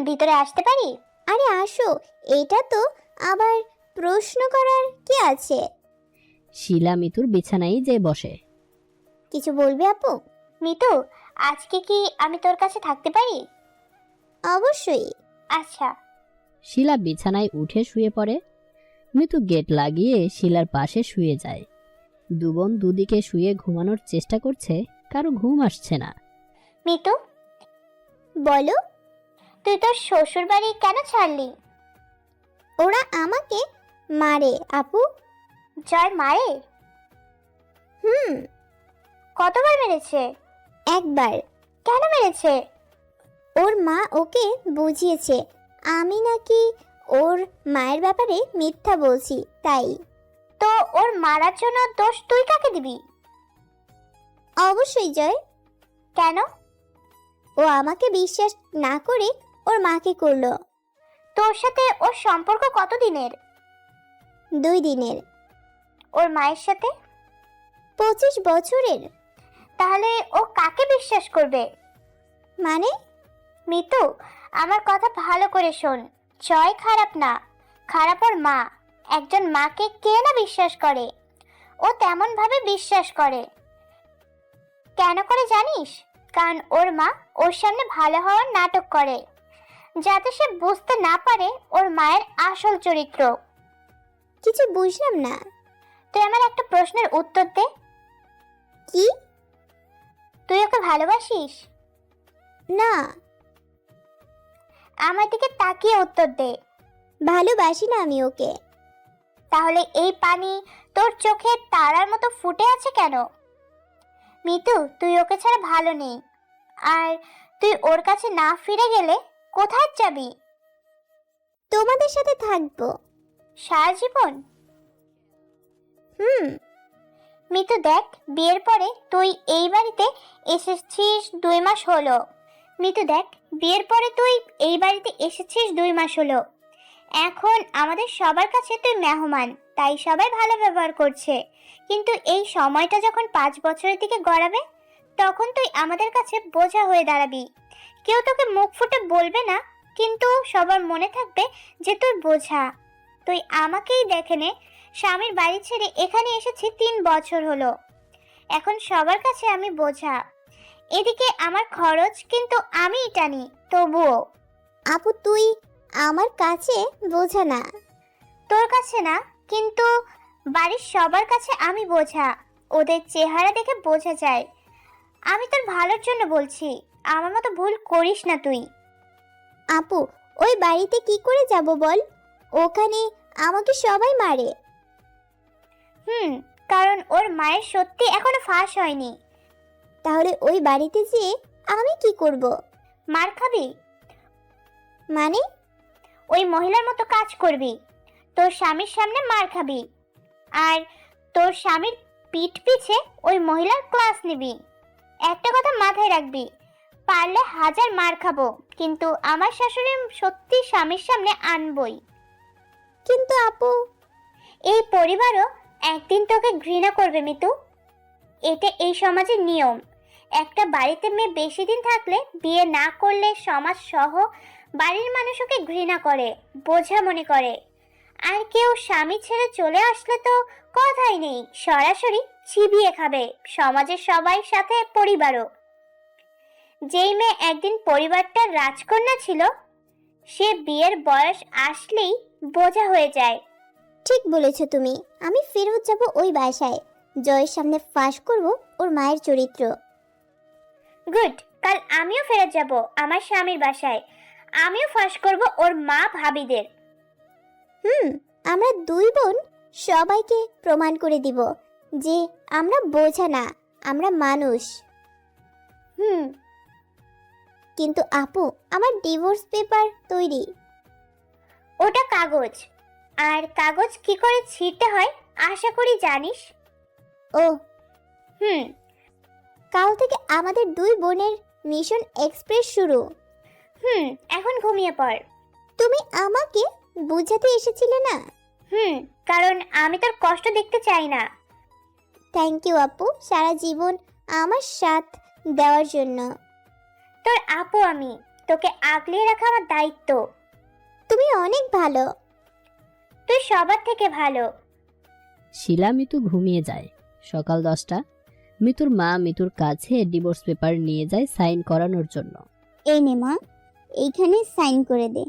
ভিতরে আসতে পারি? আরে আসো, এটা তো আবার প্রশ্ন করার কি আছে? শিলা মিতুর বিছানায় যে বসে। কিছু বলবি আপু? মিতু, আজকে কি আমি তোর কাছে থাকতে পারি? অবশ্যই। আচ্ছা। শিলা বিছানায় উঠে শুয়ে পড়ে। মিতু গেট লাগিয়ে শিলার পাশে শুয়ে যায়। দুবোন দুদিকে শুয়ে ঘুমানোর চেষ্টা করছে, কারো ঘুম আসছে না। মিতু, বলো, তুই তোর শ্বশুর বাড়ি কেন ছাড়লি? ওরা আমাকে মারে আপু। জয় মারে? কতবার মেরেছে? একবার। কেন মেরেছে? ওর মা ওকে বুঝিয়েছে আমি নাকি ওর মায়ের ব্যাপারে মিথ্যা বলছি, তাই। তো ওর মারার জন্য দোষ তুই কাকে দিবি? অবশ্যই জয়। কেন? ও আমাকে বিশ্বাস না করে ওর মাকে করলো। তোর সাথে ওর সম্পর্ক কতদিনের? 2 দিনের। ওর মায়ের সাথে? 25 বছরের। তাহলে ও কাকে বিশ্বাস করবে? মানে? মিতু, আমার কথা ভালো করে শোন। জয় খারাপ না, খারাপ ওর মা। একজন মাকে কে না বিশ্বাস করে? ও তেমন ভাবে বিশ্বাস করে। কেন করে জানিস? কারণ ওর মা ওর সামনে ভালো হওয়ার নাটক করে, যাতে সে বুঝতে না পারে ওর মায়ের আসল চরিত্র। কিছু বুঝলাম না। তুই আমার একটা প্রশ্নের উত্তর দে। কি? তুই ওকে ভালোবাসিস? না। আমার দিকে তাকিয়ে উত্তর দে। ভালোবাসি না আমি ওকে। তাহলে এই পানি তোর চোখে তারার মতো ফুটে আছে কেন? মিতু, তুই ওকে ছাড়া ভালো নেই। আর তুই ওর কাছে না ফিরে গেলে কোথায় যাবি? তোমাদের সাথে থাকবো সারা জীবন। মিতু দেখ, বিয়ের পরে তুই এই বাড়িতে এসেছিস 2 মাস হলো। মিতু দেখ, বিয়ের পরে তুই এই বাড়িতে এসেছিস 2 মাস হলো। এখন আমাদের সবার কাছে তুই মেহমান, তাই সবাই ভালো ব্যবহার করছে। কিন্তু এই সময়টা যখন 5 বছরের দিকে গড়াবে, তখন তুই আমাদের কাছে বোঝা হয়ে দাঁড়াবি। কেউ তোকে মুখ ফুটে বলবে না, কিন্তু সবার মনে থাকবে যে তুই বোঝা। তুই আমাকেই দেখে নে, স্বামীর বাড়ি ছেড়ে এখানে এসেছি 3 বছর হলো। এখন সবার কাছে আমি বোঝা। এদিকে আমার খরচ কিন্তু আমিই টানি, তবুও। আপু, তুই আমার কাছে বোঝা না। তোর কাছে না, কিন্তু বাড়ির সবার কাছে আমি বোঝা। ওদের চেহারা দেখে বোঝা যায়। আমি তোর ভালোর জন্য বলছি, আমার মতো ভুল করিস না তুই। আপু, ওই বাড়িতে কি করে যাব বল? ওখানে আমাকে সবাই মারে। কারণ ওর মায়ের সত্যি এখনো ফাঁস হয়নি। তাহলে ওই বাড়িতে যেয়ে আমি কি করব? মার খাবি? মানে? ওই মহিলার মতো কাজ করবি, তোর স্বামীর সামনে মার খাবি, আর তোর স্বামীর পিঠ পিছে ওই মহিলার ক্লাস নিবি। একটা কথা মাথায় রাখবি, পারলে 1000 মার খাবো, কিন্তু আমার শাশুড়ি সত্যি স্বামীর সামনে আনবই। কিন্তু আপু, এই পরিবারও একদিন তোকে ঘৃণা করবে মিতু। এটা এই সমাজের নিয়ম। একটা বাড়িতে মেয়ে বেশি দিন থাকলে, বিয়ে না করলে সমাজ সহ বাড়ির মানুষ ওকে ঘৃণা করে, বোঝা মনে করে। আর কেউ স্বামী ছেড়ে চলে আসলে তো কথাই নেই, সরাসরি চিবিয়ে খাবে সমাজের সবাই, সাথে পরিবারও। যেই মেয়ে একদিন পরিবারটার রাজকন্যা ছিল, সে বিয়ের বয়স আসলেই বোঝা হয়ে যায়। ঠিক বলেছ তুমি। আমি ফেরত যাব ওই বাসায়, জয়ের সামনে ফাঁস করব ওর মায়ের চরিত্র। গুড, কাল আমিও ফেরত যাব আমার স্বামীর বাসায়, আমিও ফাঁস করব ওর মা ভাবিদের। আমরা দুই বোন সবাইকে প্রমাণ করে দিব যে আমরা বোঝা না, আমরা মানুষ। কিন্তু আপু, আমার ডিভোর্স পেপার তৈরি। ওটা কাগজ, আর কাগজ কি করে ছিঁড়তে হয় আশা করি জানিস। ও কাল থেকে আমাদের দুই বোনের মিশন এক্সপ্রেস শুরু। এখন ঘুমিয়ে পড়। তুমি আমাকে বুঝাতে এসেছিলে না? কারণ আমি তোর কষ্ট দেখতে চাই না। থ্যাংক ইউ আপু, সারা জীবন আমার সাথ দেওয়ার জন্য। তোর আপু আমি, তোকে আগলিয়ে রাখা আমার দায়িত্ব। তুমি অনেক ভালো, তুই সবার থেকে ভালো। শিলা মিতু ঘুমিয়ে যায়। সকাল 10টা। মিতুর মা মিতুর কাছে ডিভোর্স পেপার নিয়ে যায় সাইন করানোর জন্য। এই নে মা, এইখানে সাইন করে দে।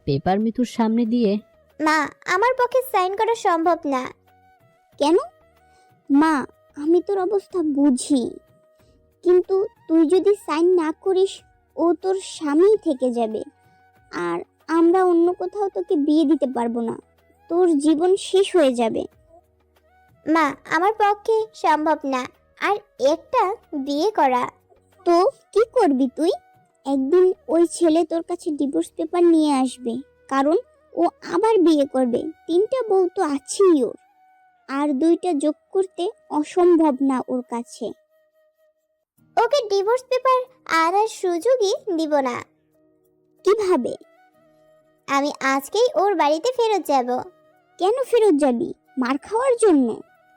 পেপার মিতুর সামনে দিয়ে, মা, আমার পক্ষে সাইন করা সম্ভব না। কেন? মা, আমি তোর অবস্থা বুঝি, কিন্তু তুই যদি সাইন না করিস ও তোর স্বামী থেকে যাবে, আর আমরা অন্য কোথাও তোকে বিয়ে দিতে পারবো না, তোর জীবন শেষ হয়ে যাবে। মা, আমার পক্ষে সম্ভব না আর একটা বিয়ে করা। তো কি করবি তুই? একদিন ওই ছেলে তোর কাছে ডিভোর্স পেপার নিয়ে আসবে, কারণ ও আবার বিয়ে করবে। 3টা বউ তো আছেই ওর, আর 2টা যোগ করতে অসম্ভব না ওর কাছে। ওকে ডিভোর্স পেপার আনার সুযোগই দিব না। কিভাবে? আমি আজকেই ওর বাড়িতে ফেরত যাব। কেন ফেরত যাবি? মার খাওয়ার জন্য?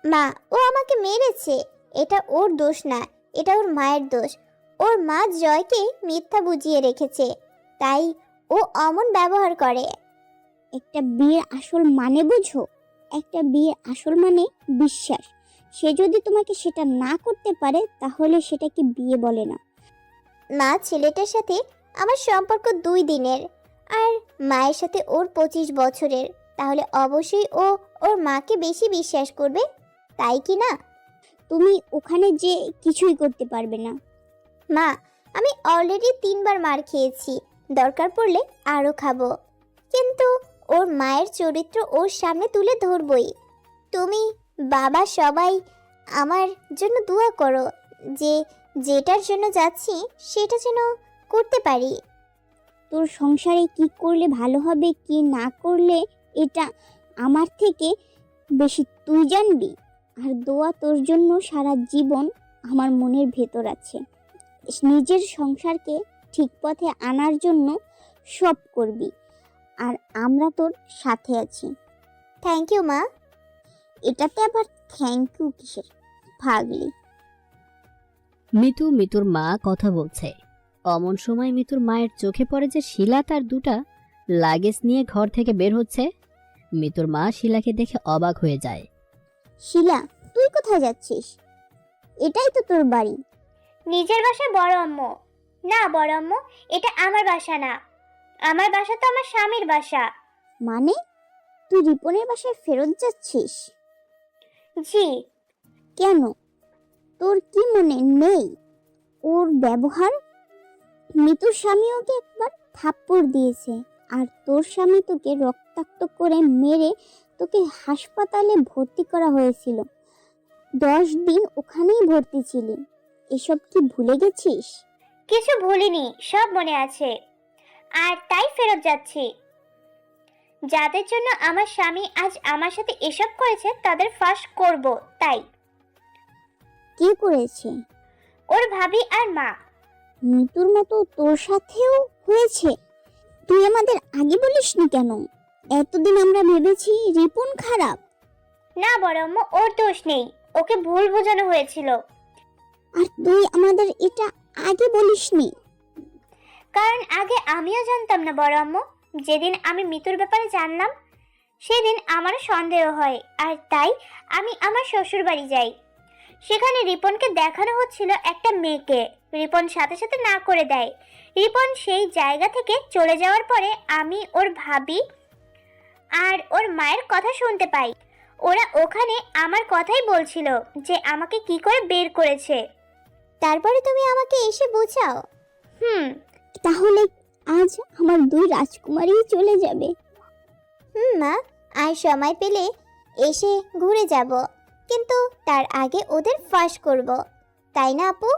মা, ও আমাকে মেরেছে, এটা ওর দোষ না, এটা ওর মায়ের দোষ। ওর মা জয়কে মিথ্যা বুঝিয়ে রেখেছে, তাই ও অমন ব্যবহার করে। একটা বিয়ের আসল মানে বুঝো? একটা বিয়ের আসল মানে বিশ্বাস। সে যদি তোমাকে সেটা না করতে পারে, তাহলে সেটাকে বিয়ে বলে না। মা, ছেলেটার সাথে আমার সম্পর্ক 2 দিনের, আর মায়ের সাথে ওর 25 বছরের, তাহলে অবশ্যই ও ওর মাকে বেশি বিশ্বাস করবে, তাই কি না? তুমি ওখানে যে কিছুই করতে পারবে না। মা, আমি অলরেডি 3 বার মার খেয়েছি, দরকার পড়লে আরও খাবো, কিন্তু ওর মায়ের চরিত্র ওর সামনে তুলে ধরবই। তুমি, বাবা, সবাই আমার জন্য দোয়া করো যে যেটার জন্য যাচ্ছি সেটা যেন করতে পারি। তোর সংসারে কি করলে ভালো হবে, কি না করলে, এটা আমার থেকে বেশি তুই জানবি। আর দোয়া তোর জন্য সারা জীবন আমার মনের ভেতর আছে। নিজের সংসারকে ঠিক পথে আনার জন্য সব করবি, আর আমরা তোর সাথে আছি। থ্যাংক ইউ মা। এটাতে আবার থ্যাংক ইউ কিসের, ভাগলি। মিতু মিতুর মা কথা বলছে। অমন সময় মিতুর মায়ের চোখে পড়ে যে শিলা তার 2টা লাগেজ নিয়ে ঘর থেকে বের হচ্ছে। মিতুর মা শিলাকে দেখে অবাক হয়ে যায়। শিলা, তুই কোথায় যাচ্ছিস? এটাই তো তোর বাড়ি। নিজের বাসা বড় আম্মু। না বড় আম্মু, এটা আমার বাসা না, আমার বাসা তো আমার স্বামীর বাসা। মানে তুই রিপনের বাসায় ফেরত যাচ্ছিস? জি। কেন? তোর কি মনে নেই ওর ব্যবহার? মিতুর স্বামী ওকে একবার থাপ্পড় দিয়েছে, আর তোর স্বামী তোকে রক্তাক্ত করে মেরে তোকে হাসপাতালে ভর্তি করা হয়েছিল। 10 দিন ওখানেই ভর্তি ছিলি। এসব কি ভুলে গেছিস? কিছু ভুলিনি, সব মনে আছে, আর তাই ফেরত যাচ্ছি। যাদের জন্য আমার স্বামী আজ আমার সাথে এসব করেছে তাদের ফাঁস করব, তাই। কে করেছে? ওর ভাবি আর মা। মিতুর মতো তোর সাথেও হয়েছে? তুই আমাদের আগে বলিসনি কেন? এতদিন আমরা ভেবেছি রিপন খারাপ। না বড় আম্মু, ওর দোষ নেই, ওকে ভুল বোঝানো হয়েছিল। আর তুই আমাদের এটা আগে বলিসনি। কারণ আগে আমিও জানতাম না বড় আম্মু। যেদিন আমি মিতুর ব্যাপারে জানলাম সেদিন আমারও সন্দেহ হয়, আর তাই আমি আমার শ্বশুর বাড়ি যাই। সেখানে রিপনকে দেখানো হচ্ছিল একটা মেয়েকে। রিপন সাথে সাথে না করে দেয়। রিপন সেই জায়গা থেকে চলে যাওয়ার পরে আমি ওর ভাবি আর ওর মায়ের কথা শুনতে পাই। ওরা ওখানে আমার কথাই বলছিল যে আমাকে কি করে বের করেছে। তারপরে তুমি আমাকে এসে বোঝাও। হুম তাহলে আজ আমার 2 রাজকুমারী চলে যাবে। মা, আর সময় পেলে এসে ঘুরে যাব, কিন্তু তার আগে ওদের ফাঁস করব, তাই না আপু?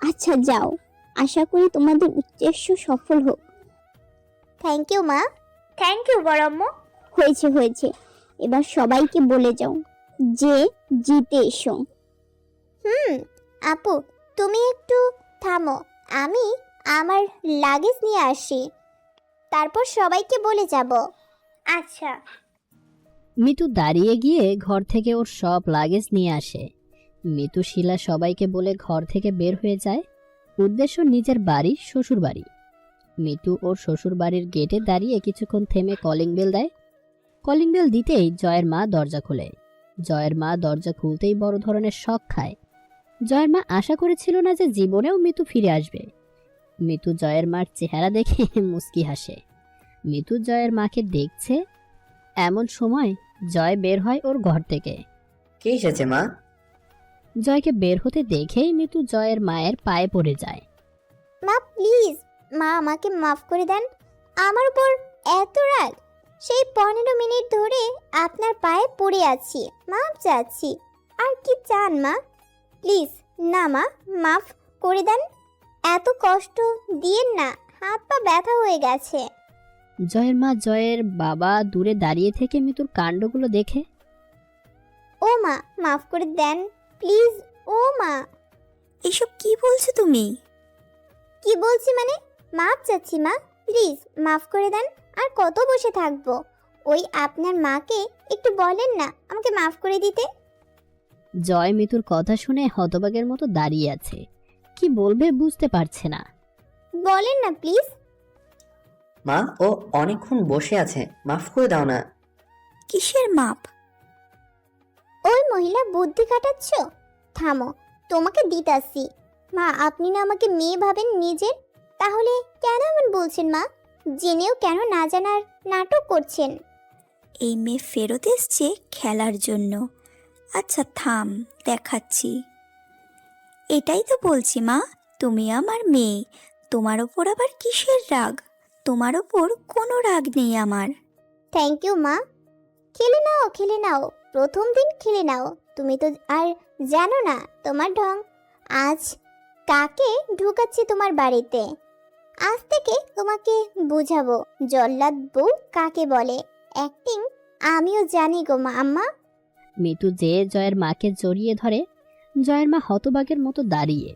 আচ্ছা যাও, আশা করি তোমাদের উদ্দেশ্য সফল হোক। থ্যাংক ইউ মা। থ্যাংক ইউ বড় আম্মু। হয়েছে হয়েছে, এবার সবাইকে বলে যাও যে জিতে এসো। আপু তুমি একটু থামো, আমি আমার লাগেজ নিয়ে আসি, তারপর সবাইকে বলে যাব। আচ্ছা। মিতু দাঁড়িয়ে গিয়ে ঘর থেকে ওর সব লাগেজ নিয়ে আসে। মিতু শিলা সবাইকে বলে ঘর থেকে বের হয়ে যায়। উদ্দেশ্য নিজের বাড়ি, শ্বশুর বাড়ি। মিতু ওর শ্বশুর বাড়ির গেটে দাঁড়িয়ে কিছুক্ষণ থেমে কলিং বেল দেয়। কলিং বেল দিতেই জয়ের মা দরজা খোলে। জয়ের মা দরজা খুলতেই বড় ধরনের শক খায়। জয়ের মা আশা করেছিল না যে জীবনেও মিতু ফিরে আসবে। মিতু জয়ের মার চেহারা দেখে মুচকি হাসে। মিতু জয়ের মাকে দেখছে। এমন সময় জয় বের হয় ওর ঘর থেকে। কে এসেছে মা? জয়কে বের হতে দেখেই মিতু জয়ের মায়ের পায়ে পড়ে যায়। মা প্লিজ, মা আমাকে মাফ করে দেন। আমার উপর এত রাগ, সেই 15 মিনিট ধরে আপনার পায়ে পড়ে আছি, মাফ চাচ্ছি। আর কি চান মা? প্লিজ না মা, মাফ করে দেন। এত কষ্ট দিয়েন না, হাত পা ব্যথা হয়ে গেছে। জয়ের মা জয়ের বাবা দূরে দাঁড়িয়ে থেকে মিতুর কাণ্ডগুলো দেখে। ও মা, মাফ করে দেন প্লিজ। ও মা। এসব কি বলছো তুমি? কি বলছি মানে? মাফ চাচ্ছি মা, প্লিজ মাফ করে দেন। আর কত বসে থাকবো? ওই আপনার মাকে একটু বলেন না আমাকে মাফ করে দিতে। জয় মিতুর কথা শুনে হতবাগের মতো দাঁড়িয়ে আছে। কি বলবে বুঝতে পারছে না। বলেন না প্লিজ। মা, ও অনেকক্ষণ বসে আছে, মাফ করে দাও না। কিসের মাপ? ওই মহিলা বুদ্ধি কাটাচ্ছ? থামো, তোমাকে দিতাছি। মা, আপনি না আমাকে মেয়ে ভাবেন নিজের, তাহলে কেন এমন বলছেন মা? জেনেও কেন না জানার নাটক করছেন? এই মেয়ে ফেরত এসছে খেলার জন্য। আচ্ছা থাম, দেখাচ্ছি। এটাই তো বলছি মা, তুমি আমার মেয়ে, তোমার ওপর আবার কিসের রাগ? তোমার ওপর কোনো রাগ নেই আমার। থ্যাংক ইউ মা। খেলে নাও, খেলে নাও, প্রথম দিন খেলে নাও। তুমি তো আর জানো না তোমার ঢং। আজ কাকে ঢুকাচ্ছি তোমার বাড়িতে। আজ থেকে তোমাকে বুঝাবো জল্লাদ বউ কাকে বলে। অ্যাক্টিং আমিও জানি গো মা আম্মা। মিতু যে জয়ের মাকে জড়িয়ে ধরে। জয়ের মা হতবাগের মতো দাঁড়িয়ে।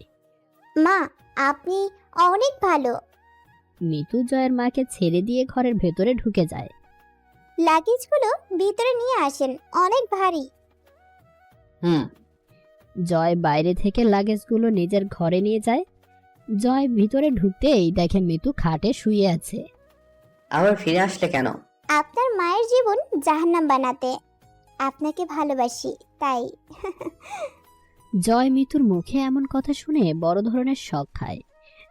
মা, আপনি অনেক ভালো। মিতু জয়ের মাকে ছেড়ে দিয়ে ঘরের ভেতরে ঢুকে যায়। লাগেজগুলো ভিতরে নিয়ে আসেন, অনেক ভারী। হুম। জয় বাইরে থেকে লাগেজগুলো নিজের ঘরে নিয়ে যায়। জয় ভিতরে ঢুকতেই দেখে মিতু খাটে শুয়ে আছে। আবার ফিরে আসলে কেন? আপনার মায়ের জীবন জাহান্নাম বানাতে। আপনাকে ভালোবাসি তাই। জয় মিতুর মুখে এমন কথা শুনে বড় ধরনের শক খায়।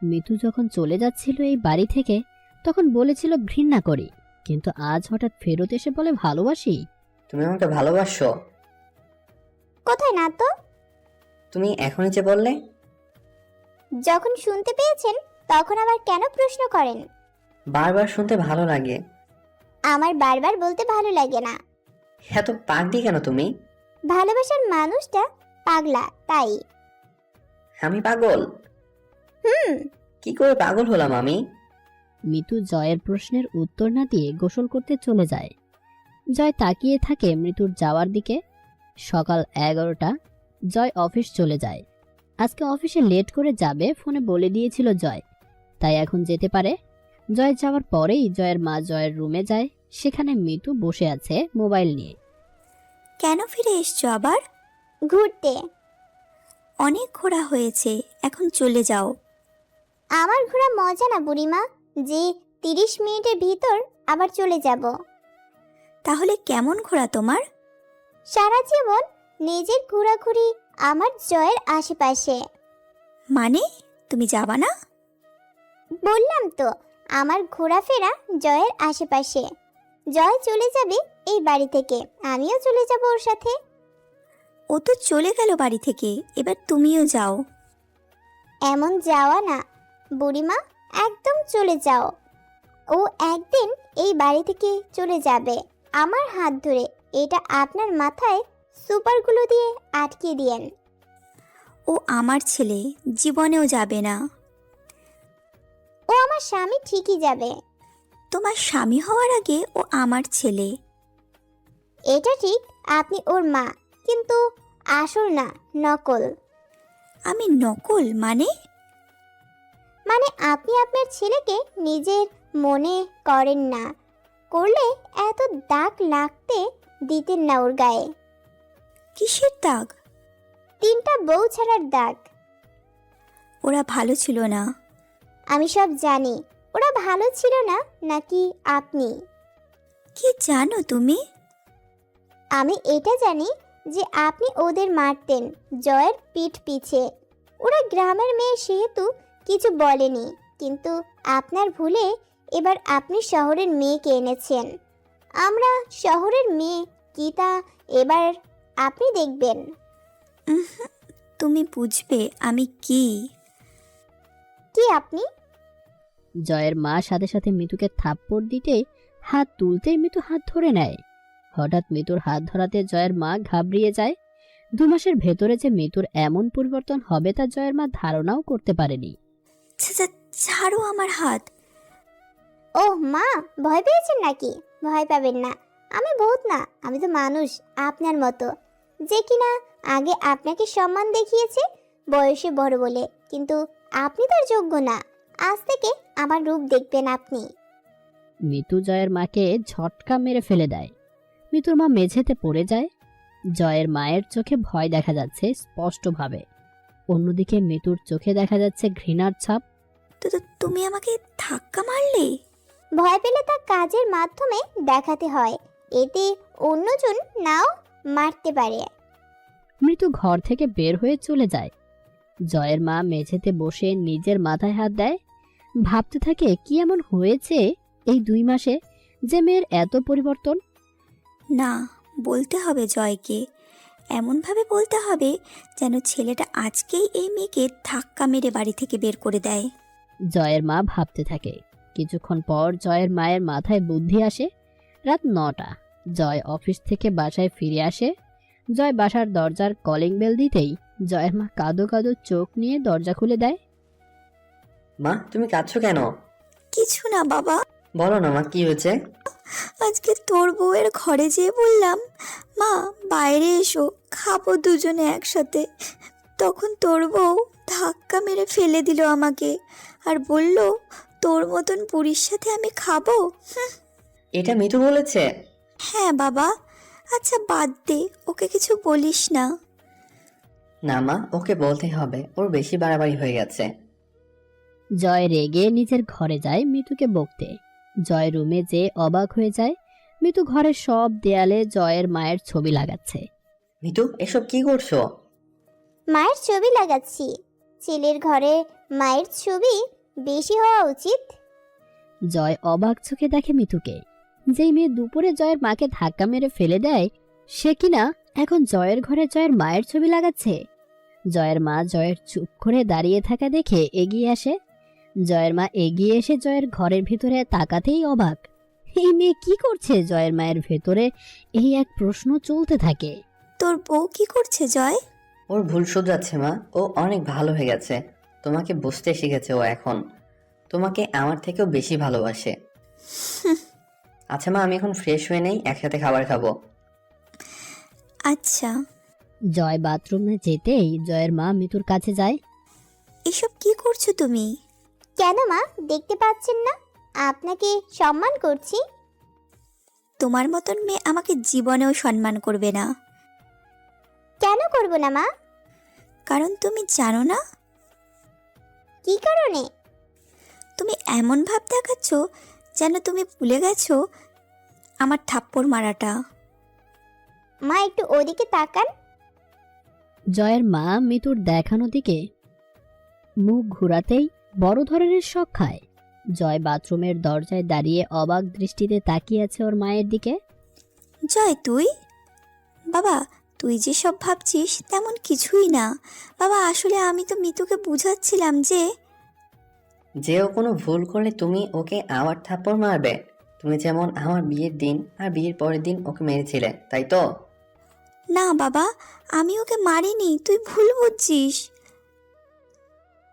মিতু যখন চলে যাচ্ছিল এই বাড়ি থেকে তখন বলেছিল ঘৃণা করি, কিন্তু আজ হঠাৎ ফেরত এসে বলে ভালোবাসি। তুমি আমাকে ভালোবাসো? কোথায় না তো? তুমি এখনই যে বললে। যখন শুনতে পেয়েছেন তখন আবার কেন প্রশ্ন করেন? বারবার শুনতে ভালো লাগে। আমার বারবার বলতে ভালো লাগে না। এত পাগলি কেন তুমি? ভালোবাসার মানুষটা পাগলা তাই। আমি পাগল? কি করে পাগল হলাম আমি? মিতু জয়ের প্রশ্নের উত্তর না দিয়ে গোসল করতে চলে যায়। জয় তাকিয়ে থাকে মৃত্যুর যাওয়ার দিকে। সকাল 11টা। জয় অফিস চলে যায়। আজকে অফিসে লেট করে যাবে ফোনে বলে দিয়েছিল জয়, তাই এখন যেতে পারে। জয় যাওয়ার পরেই জয়ের মা জয়ের রুমে যায়। সেখানে মিতু বসে আছে মোবাইল নিয়ে। কেন ফিরে এসছো আবার? ঘুরতে। অনেক ঘোরা হয়েছে, এখন চলে যাও। আমার ঘোরা মজা না বুড়িমা, যে 30 মিনিটের ভিতর আবার চলে যাব। তাহলে কেমন ঘোরা তোমার? সারা জীবন নিজের ঘোরাঘুরি আমার জয়ের আশেপাশে। মানে তুমি যাবা না? বললাম তো, আমার ঘোরাফেরা জয়ের আশেপাশে। জয় চলে যাবে এই বাড়ি থেকে, আমিও চলে যাব ওর সাথে। ও তো চলে গেল বাড়ি থেকে, এবার তুমিও যাও। এমন যাওয়া না বুড়িমা, একদম চলে যাও। ও একদিন এই বাড়ি থেকে চলে যাবে আমার হাত ধরে। এটা আপনার মাথায় সুপারগুলো দিয়ে আটকে দিয়েন। ও আমার ছেলে, জীবনেও যাবে না। ও আমার স্বামী ঠিকই যাবে। তোমার স্বামী হওয়ার আগে ও আমার ছেলে। এটা ঠিক, আপনি ওর মা, কিন্তু আসল না, নকল। আমি নকল মানে? মানে আপনি আপনার ছেলেকে নিজের মনে করেন না, করলে এত দাগ লাগতে দিতেন না ওর গায়ে। কিসের দাগ? 3টা বউ ছাড়ার দাগ। ওরা ভালো ছিল না। আমি সব জানি, ওরা ভালো ছিল না নাকি আপনি। কি জানো তুমি? আমি এটা জানি যে আপনি ওদের মারতেন জয়ের পিঠ পিছে। ওরা গ্রামের মেয়ে সেহেতু কিছু বলেনি, কিন্তু আপনার ভুলে এবার আপনি শহরের মেয়েকে এনেছেন। আমরা শহরের মেয়ে কি তা এবার আপনি দেখবেন। তুমি বুঝবে আমি কি। কি আপনি? জয়ের মা সাথে সাথে মিতুকে থাপ্পড় দিতে হাত তুলতেই মিতু হাত ধরে নেয়। হঠাৎ মিতুর হাত ধরাতে জয়ের মা ঘাবড়িয়ে যায়। 2 মাসের ভেতরে যে মিতুর এমন পরিবর্তন হবে তা জয়ের মা ধারণাও করতে পারেনি। ছাড়ো আমার হাত। ওহ মা, ভয় পেয়েছেন নাকি? ভয় পাবেন না, আমি ভূত না, আমি তো মানুষ আপনার মতো, যে কিনা আগে আপনাকে সম্মান দেখিয়েছে বয়সে বড় বলে, কিন্তু আপনি তার যোগ্য না। আজ থেকে আমার রূপ দেখবেন আপনি। মিতু জয়ের মাকে ঝটকা মেরে ফেলে দেয়। মিতুর মা মেঝেতে পড়ে যায়। জয়ের মায়ের চোখে ভয় দেখা যাচ্ছে স্পষ্টভাবে। অন্যদিকে মিতুর চোখে দেখা যাচ্ছে ঘৃণার ছাপ। তো তুমি আমাকে ধাক্কা মারলে? ভয় পেলে তা কাজের মাধ্যমে দেখাতে হয়, এতে অন্যজন নাও মারতে পারে। মৃত্যু ঘর থেকে বের হয়ে চলে যায়। জয়ের মা মেঝেতে বসে নিজের মাথায় হাত দেয়। ভাবতে থাকে কি এমন হয়েছে এই 2 মাসে যে মেয়ের এত পরিবর্তন। না, বলতে হবে জয়কে, এমনভাবে বলতে হবে যেন ছেলেটা আজকেই এই মেয়েকে ধাক্কা মেরে বাড়ি থেকে বের করে দেয়। জয়ের মা ভাবতে থাকে। কিছুক্ষণ পর জয়ের মায়ের মাথায় বুদ্ধি আসে। রাত 9টা। জয় অফিস থেকে বাসায় ফিরে আসে। জয় বাসার দরজার কলিং বেল দিতেই জয়ের মা কাঁদো কাঁদো চোখ নিয়ে দরজা খুলে দেয়। মা, তুমি কাঁদছো কেন? কিছু না বাবা, বলো না মা, কি হয়েছে? আজকে তোর বউয়ের ঘরে যেয়ে বললাম, মা বাইরে এসো, খাবো দুজনে একসাথে। তখন তোর বউ ধাক্কা মেরে ফেলে দিল আমাকে, আর বলল তোর মতন বুড়ির সাথে আমি খাবো। এটা মিতু বলেছে? হ্যাঁ বাবা। আচ্ছা বাদ দে, ওকে কিছু বলিস না। না মা, ওকে বলতে হবে, ওর বেশি বাড়াবাড়ি হয়ে গেছে। জয় রেগে নিজের ঘরে যায় মিতুকে বকতে। জয় রুমে যেয়ে অবাক হয়ে যায়। মিতু ঘরের সব দেয়ালে জয়ের মায়ের ছবি লাগাচ্ছে। মিতু, এসব কি করছো? মায়ের ছবি লাগাচ্ছি। ছেলের ঘরে মায়ের ছবি বেশি হওয়া উচিত। জয় অবাক চোখে দেখে মিতুকে। যেই মেয়ে দুপুরে জয়ের মাকে ধাক্কা মেরে ফেলে দেয়, সে কিনা এখন জয়ের ঘরে জয়ের মায়ের ছবি লাগাচ্ছে। জয়ের মা জয়ের চুপ করে দাঁড়িয়ে থাকা দেখে এগিয়ে আসে। জয়ের মা এগিয়ে এসে জয়ের ঘরের ভিতরে তাকাতেই অবাক। এই মেয়ে কি করছে জয়ের মায়ের ভেতরে, এই এক প্রশ্ন চলতে থাকে। তোর বউ কি করছে জয়? ওর ভুল শুধরাচ্ছে মা, ও অনেক ভালো হয়ে গেছে। তোমাকে বুঝতে শিখেছে ও এখন। তোমাকে আমার থেকেও বেশি ভালোবাসে। আচ্ছা মা, আমি এখন ফ্রেশ হয়ে নেই, একসাথে খাবার খাবো। আচ্ছা। জয় বাথরুমে যেতেই জয়ের মা মিতুর কাছে যায়। এসব কি করছো তুমি? কেন মা, দেখতে পাচ্ছেন না আপনাকে সম্মান করছি? তোমার মতন মেয়ে আমাকে জীবনেও সম্মান করবে না। কেন করব না মা? কারণ তুমি জানো না, কি কারণে? তুমি এমন ভাব দেখাচ্ছ যেন তুমি ভুলে গেছো আমার থাপ্পড় মারাটা। মা একটু ওদিকে তাকান। জয়ের মা মিতুর দেখানো দিকে মুখ ঘুরাতেই বড় ধরনের শক খায়। জয় বাথরুমের দরজায় দাঁড়িয়ে অবাক দৃষ্টিতে তাকিয়ে আছে ওর মায়ের দিকে। জয় তুই? বাবা, তুই যে সব ভাবছিস তেমন কিছুই না বাবা। আসলে আমি তো মিতুকে বুঝাচ্ছিলাম যে ও কোনো ভুল করলে তুমি ওকে আবার থাপ্পড় মারবে? তুমি যেমন আমার বিয়ের দিন আর বিয়ের পরের দিন ওকে মেরেছিলে, তাই তো? না বাবা, আমি ওকে মারিনি, তুই ভুল বুঝছিস।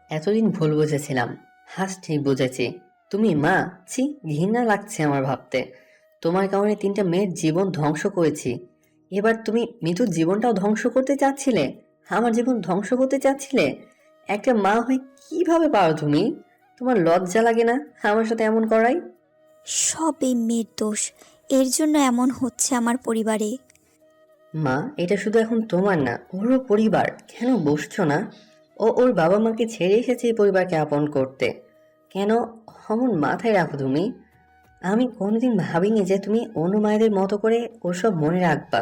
এতদিন ভুল বুঝেছিলাম, হাস ঠিক বুঝেছি। তুমি মা, ছি, ঘৃণা লাগছে আমার ভাবতে। তোমার কারণে 3টা মেয়ের জীবন ধ্বংস করেছি। এবার তুমি মৃত্যুর জীবনটাও ধ্বংস করতে চাচ্ছিলে, আমার জীবন ধ্বংস করতে চাচ্ছিলে। একটা মা হয়ে কিভাবে পারো তুমি? তোমার লজ্জা লাগে না আমার সাথে এমন করাই? সব এই মেয়ের দোষ, এর জন্য এমন হচ্ছে আমার পরিবারে। মা, এটা শুধু এখন তোমার না, ওরও পরিবার। কেন বসছো না? ও ওর বাবা মাকে ছেড়ে এসেছে এই পরিবারকে আপন করতে। কেন অমন মাথায় রাখো তুমি? আমি কোনোদিন ভাবিনি যে তুমি অন্য মায়েদের মতো করে ওসব মনে রাখবা।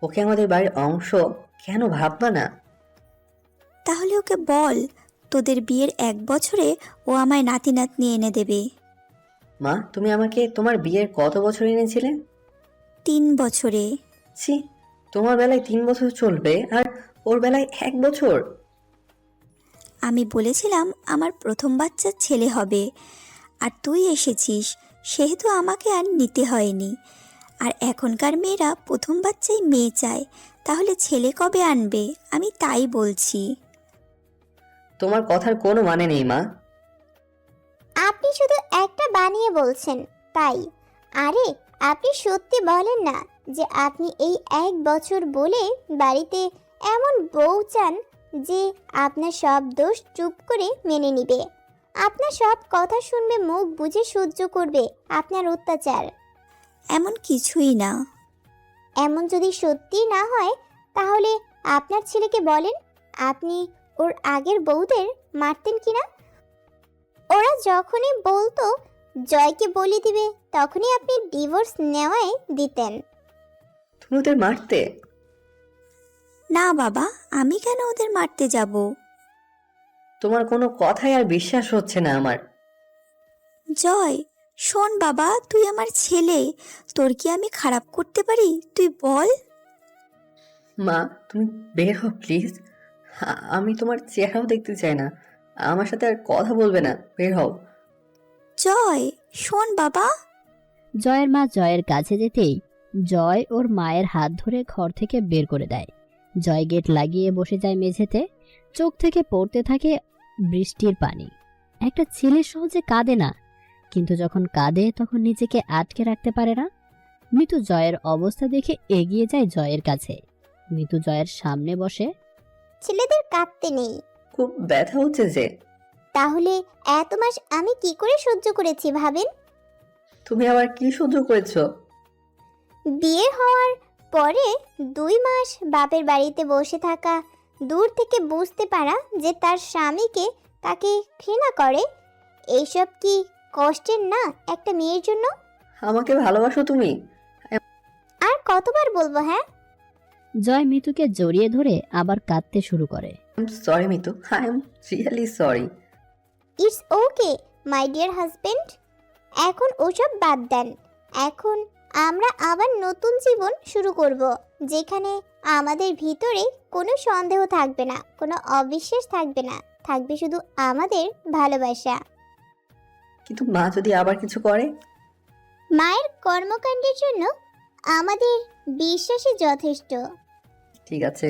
ওকে আমাদের বাড়ির অংশ কেন ভাববা না? তাহলে ওকে বল তোদের বিয়ের 1 বছরে ও আমায় নাতি নাতনি এনে দেবে। মা, তুমি আমাকে তোমার বিয়ের কত বছর এনেছিলে? 3 বছরে। ছি, তোমার বেলায় 3 বছর চলবে আর ওর বেলায় 1 বছর? আমি বলেছিলাম আমার প্রথম বাচ্চা ছেলে হবে, আর তুই এসেছিস, সেহেতু আমাকে আর নিতে হয়নি। আর এখনকার মেয়েরা প্রথম বাচ্চাই মেয়ে চায়, তাহলে ছেলে কবে আনবে? আমি তাই বলছি। তোমার কথার কোনো মানে নেই মা। আপনি শুধু একটা বানিয়ে বলছেন তাই। আরে আপনি সত্যি বলেন না যে আপনি এই 1 বছর বলে বাড়িতে এমন বউ চান যে আপনার সব দোষ চুপ করে মেনে নিবে, আপনার সব কথা শুনবে, মুখ বুজে সহ্য করবে আপনার অত্যাচার। এমন কিছুই না। এমন যদি সত্যি না হয় তাহলে আপনার ছেলেকে বলেন আপনি ওর আগের বউদের মারতেন কিনা। ওরা যখনই বলতো জয়কে বলে দিবে তখনই আপনি ডিভোর্স নেওয়ায় দিতেন। তুমি ওদের মারতে? না বাবা, আমি কেন ওদের মারতে যাব? তোমার কোনো কথাই আর বিশ্বাস হচ্ছে না আমার। জয় শোন বাবা, তুই আমার ছেলে, তোর কি আমি খারাপ করতে পারি? তুই বল। মা, তুমি বের হও প্লিজ। আমি তোমার চেহারাও দেখতে চাই না। আমার সাথে আর কথা বলবে না, বের হও। জয় শোন বাবা। জয়ের মা জয়ের কাছে যেতেই জয় ওর মায়ের হাত ধরে ঘর থেকে বের করে দেয়। জয় গেট লাগিয়ে বসে যায় মেঝেতে। চোখ থেকে পড়তে থাকে বৃষ্টির পানি। একটা ছেলে সহজে কাঁদে না, কিন্তু যখন কাঁদে তখন নিজেকে আটকে রাখতে পারে না। মিতু জয়ের অবস্থা দেখে এগিয়ে যায় জয়ের কাছে। মিতু জয়ের সামনে বসে। ছেলেদের কাঁদতে নেই। খুব ব্যথা হচ্ছে যে। তাহলে এত মাস আমি কি করে সহ্য করেছি ভাবেন? তুমি আবার কি সহ্য করেছো? বিয়ে হওয়ার পরে 2 মাস বাপের বাড়িতে বসে থাকা, দূর থেকে বুঝতে পারা যে তার স্বামীকে তাকে ঘৃণা করে, এইসব কি কষ্টের না একটা মেয়ের জন্য? আমাকে ভালোবাসো তুমি? আর কতবার বলবো হ্যাঁ? জয় মিতুকে জড়িয়ে ধরে আবার কাঁদতে শুরু করে। I am sorry Mitu, I am really sorry. It's okay my dear husband, এখন ওসব বাদ দেন। এখন আমরা আবার নতুন জীবন শুরু করব, যেখানে আমাদের ভিতরে কোনো সন্দেহ থাকবে না, কোনো অবিশ্বাস থাকবে না, থাকবে শুধু আমাদের ভালোবাসা। কিন্তু মা যদি আবার কিছু করে? মায়ের কর্মকাণ্ডের জন্য আমাদের বিশ্বাসই যথেষ্ট। ঠিক আছে।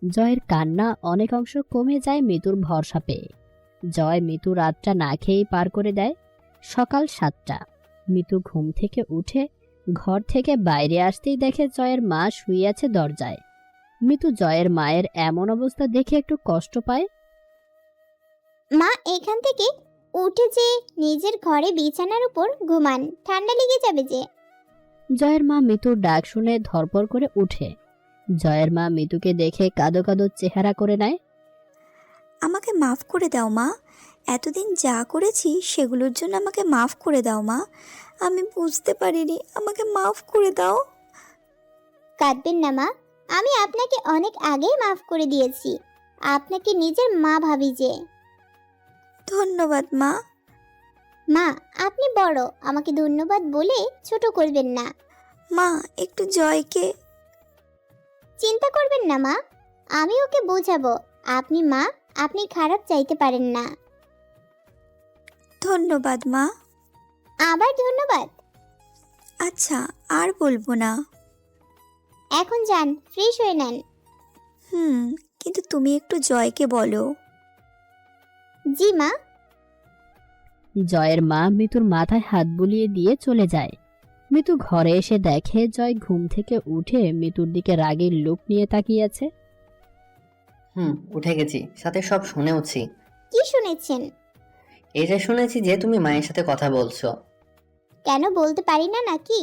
জয়ের কান্না অনেক অংশ কমে যায় মিতুর ভরসা পেয়ে। জয় মিতু রাতটা না খেয়েই পার করে দেয়। সকাল 7টা। মিতু ঘুম থেকে উঠে ঘর থেকে বাইরে আসতেই দেখে জয়ের মা শুয়ে আছে দরজায়। মিতু জয়ের মায়ের এমন অবস্থা দেখে একটু কষ্ট পায়। মা এখান থেকে উঠে যে নিজের ঘরে বিছানার উপর ঘুমান, ঠান্ডা লেগে যাবে যে। জয়ের মা মিতুর ডাক শুনে ধরপড় করে উঠে। জয়ের মা মিতুকে দেখে কাঁদো কাঁদো চেহারা করে নেয়। আমাকে মাফ করে দাও মা, এতদিন যা করেছি সেগুলোর জন্য আমাকে মাফ করে দাও মা, আমি বুঝতে পারিনি, আমাকে মাফ করে দাও। কাঁদবেন না মা, আমি আপনাকে অনেক আগেই মাফ করে দিয়েছি। আপনাকে নিজের মা ভাবি যে। ধন্যবাদ মা। মা, আপনি বড়, আমাকে ধন্যবাদ বলে ছোট করবেন না। মা একটু জয়কে। চিন্তা করবেন না মা, আমি ওকে বোঝাবো। আপনি মা, আপনি খারাপ চাইতে পারেন না। ধন্যবাদ মা। আবার ধন্যবাদ। আচ্ছা আর বলবো না। এখন যান, ফ্রেশ হয়ে নেন। কিন্তু তুমি একটু জয়কে বলো। জি মা। জয়ের মা মিতুর মাথায় হাত বুলিয়ে দিয়ে চলে যায়। মিতু ঘরে এসে দেখে জয় ঘুম থেকে উঠে মিতুর দিকে রাগের লোক নিয়ে তাকিয়ে আছে। উঠে গেছি, সাথে সব শুনেওছি। কি শুনেছেন? এটা শুনেছি যে তুমি মায়ের সাথে কথা বলছো। কেন বলতে পারি না নাকি?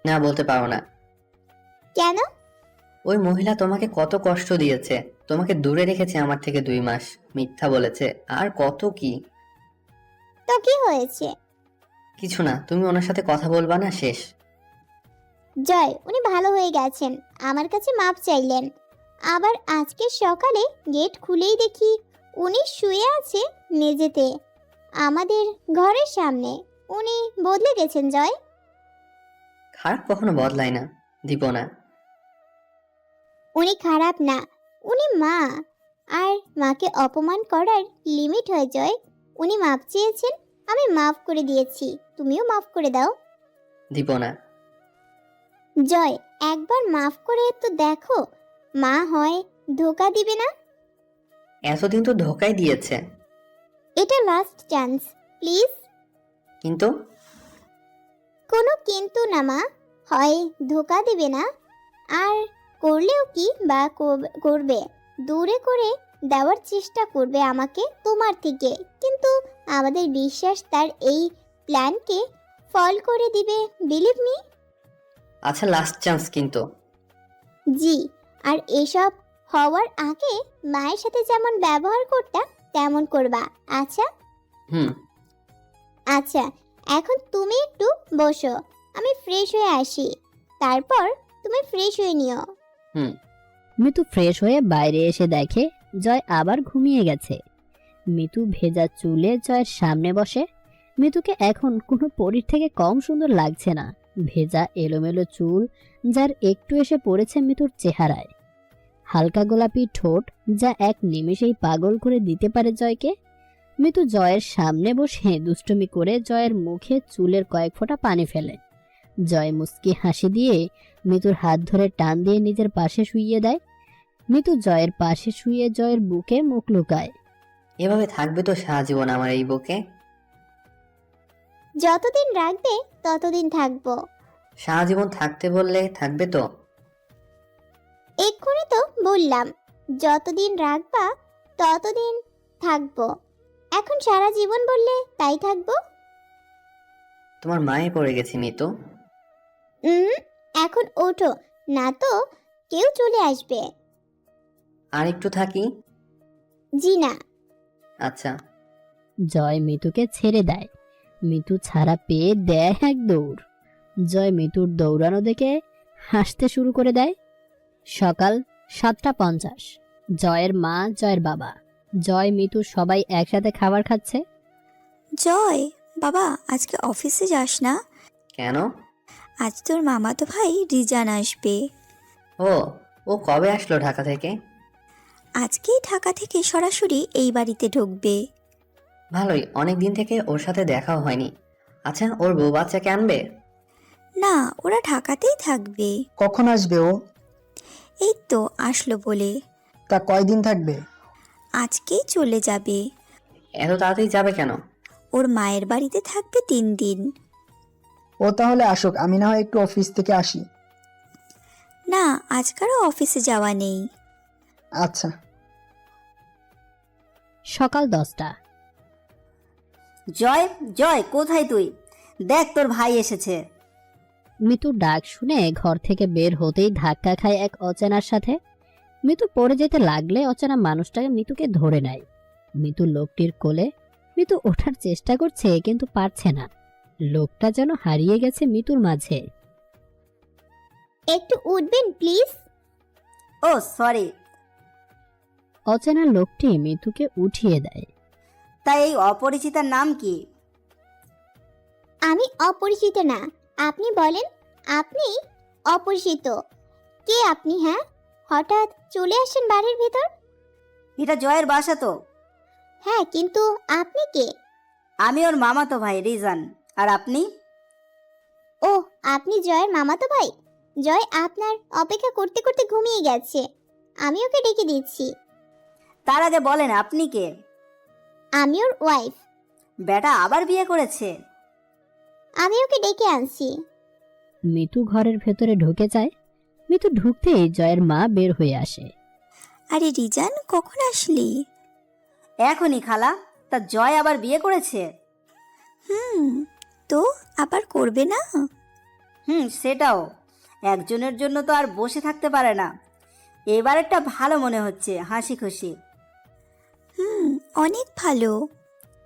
না, বলতে পারো না। কেন? ওই মহিলা তোমাকে কত কষ্ট দিয়েছে, তোমাকে দূরে রেখেছে আমার থেকে 2 মাস, মিথ্যা বলেছে, আর কত কি। তো কি হয়েছে? কিছু না, তুমি ওনার সাথে কথা বলবা না, শেষ। জয়, উনি ভালো হয়ে গেছেন, আমার কাছে মাপ চাইলেন। আবার আজকে সকালে গেট খুলেই দেখি উনি শুয়ে আছে মেঝেতে, আমাদের ঘরের সামনে। উনি বদলে গেছেন জয়। খারাপ কখনো বদলায় না, দিব না। উনি খারাপ না, উনি মা। আর মাকে অপমান করার লিমিট হয় জয়। উনি মাপ চেয়েছেন, আমি মাফ করে দিয়েছি, তুমিও মাফ করে দাও। দিব না। জয়, একবার মাফ করে তো দেখো, মা হয় ধোকা দিবে না। এতদিন তো ধোকাই দিয়েছে। এটা লাস্ট চান্স, প্লিজ। কিন্তু কোনো কিন্তু না মা, হয় ধোকা দিবে না, আর করলেও কি বা করবে, দূরে করে দেওয়ার চেষ্টা করবে আমাকে তোমার থেকে, কিন্তু আমাদের বিশ্বাস তার এই প্ল্যানকে ফল করে দিবে, বিলিভ মি। আচ্ছা, লাস্ট চান্স কিন্তু। জি, আর এসব হওয়ার আগে মায়ের সাথে যেমন ব্যবহার করতা তেমন করবা, আচ্ছা? হুম। আচ্ছা, এখন তুমি একটু বসো, আমি ফ্রেশ হয়ে আসি, তারপর তুমি ফ্রেশ হয়ে নিও। মিতু ফ্রেশ হয়ে বাইরে এসে দেখে জয় আবার ঘুমিয়ে গেছে। মিতু ভেজা চুলে জয়ের সামনে বসে। মিতুকে এখন কোনো পরীর থেকে কম সুন্দর লাগছে না। ভেজা এলোমেলো চুল যার একটু এসে পড়েছে মিতুর চেহারায়, হালকা গোলাপি ঠোঁট যা এক নিমেষেই পাগল করে দিতে পারে জয়কে। মিতু জয়ের সামনে বসে দুষ্টুমি করে জয়ের মুখে চুলের কয়েক ফোঁটা পানি ফেলে। জয় মুচকি হাসি দিয়ে মিতুর হাত ধরে টান দিয়ে নিজের পাশে শুইয়ে দেয়। মিতু জয়ের পাশে শুয়ে জয়ের বুকে মুখ লুকায়। এভাবে থাকবে তো সারাজীবন আমার এই বুকে? যতদিন রাখবে ততদিন থাকবো। সারাজীবন থাকতে বললে থাকবে তো? এক্ষুনি তো বললাম, যতদিন রাখবা ততদিন থাকবো। এখন সারা জীবন বললে তাই থাকবো। তোমার মায়ে পড়ে গেছি মিতু। এখন ওঠো, না তো কেউ চলে আসবে। আর একটু থাকি। জি না। আচ্ছা। জয় মিতুকে ছেড়ে দেয়। মিতু ছাড়া পেয়ে দেয় এক দৌড়। জয় মিতুর দৌড়ানো দেখে হাসতে শুরু করে দেয়। সকাল 7:50। জয়ের মা, জয়ের বাবা, জয়, মিতু সবাই একসাথে খাবার খাচ্ছে। জয় বাবা, আজকে অফিসে যাস না? কেন? আজ তোর মামাতো ভাই রিজান আসবে। ও ও কবে আসলো ঢাকা থেকে? আজকেই ঢাকা থেকে সরাসরি এই বাড়িতে ঢুকবে। ভালোই, অনেক দিন থেকে ওর সাথে দেখাও হয়নি। আচ্ছা, ওর বউ বাচ্চাকে আনবে? না, ওরা ঢাকাতেই থাকবে। কখন আসবে ও? এই তো আসলো বলে। তা কয়দিন থাকবে? আজকেই চলে যাবে। এত তাড়াতাড়ি যাবে কেন? ওর মায়ের বাড়িতে থাকবে 3 দিন। ও তাহলে আসুক, আমি না হয় একটু অফিস থেকে আসি। না, আজকারও অফিসে যাওয়া নেই। আচ্ছা। সকাল 10টা। জয়, জয় কোথায় তুই? দেখ তোর ভাই এসেছে। মিতু ডাক শুনে ঘর থেকে বের হতেই ধাক্কা খায় এক অচেনার সাথে। মিতু পড়ে যেতে লাগলে অচেনা মানুষটাকে মিতুকে ধরে নেয়। মিতু লোকটির কোলে। মিতু ওঠার চেষ্টা করছে কিন্তু পারছে না। লোকটা যেন হারিয়ে গেছে মিতুর মাঝে। একটু উঠবেন প্লিজ। O sorry. অচেনা লোকটি মিতুকে উঠিয়ে দেয়। তাই এই অপরিচিতার নাম কি? আমি অপরিচিত না, আপনি বলেন। আপনি অপরিচিত। কে আপনি? হ্যাঁ, হঠাৎ চলে আসেন বাড়ির ভিতর। এটা জয়ের বাসা তো। হ্যাঁ, কিন্তু আপনি কে? আমি ওর মামাতো ভাই রিজান। আর আপনি? ও, আপনি জয়ের মামাতো ভাই। জয় আপনার অপেক্ষা করতে করতে ঘুমিয়ে গেছে, আমি ওকে ডেকে দিচ্ছি। তার আগে বলেন আপনি কে? আমি ওর ওয়াইফ। বেটা আবার বিয়ে করেছে? আমি ওকে ডেকে আনছি। মিতু ঘরের ভেতরে ঢুকে যায়। মিতু ঢুকতেই জয়ের মা বের হয়ে আসে। আরে রিজান, কখন আসলি? এখনই খালা। তা জয় আবার বিয়ে করেছে? তো আবার করবে না? সেটাও। একজনের জন্য তো আর বসে থাকতে পারে না। এবার একটা ভালো মনে হচ্ছে, হাসি খুশি। অনেক ভালো।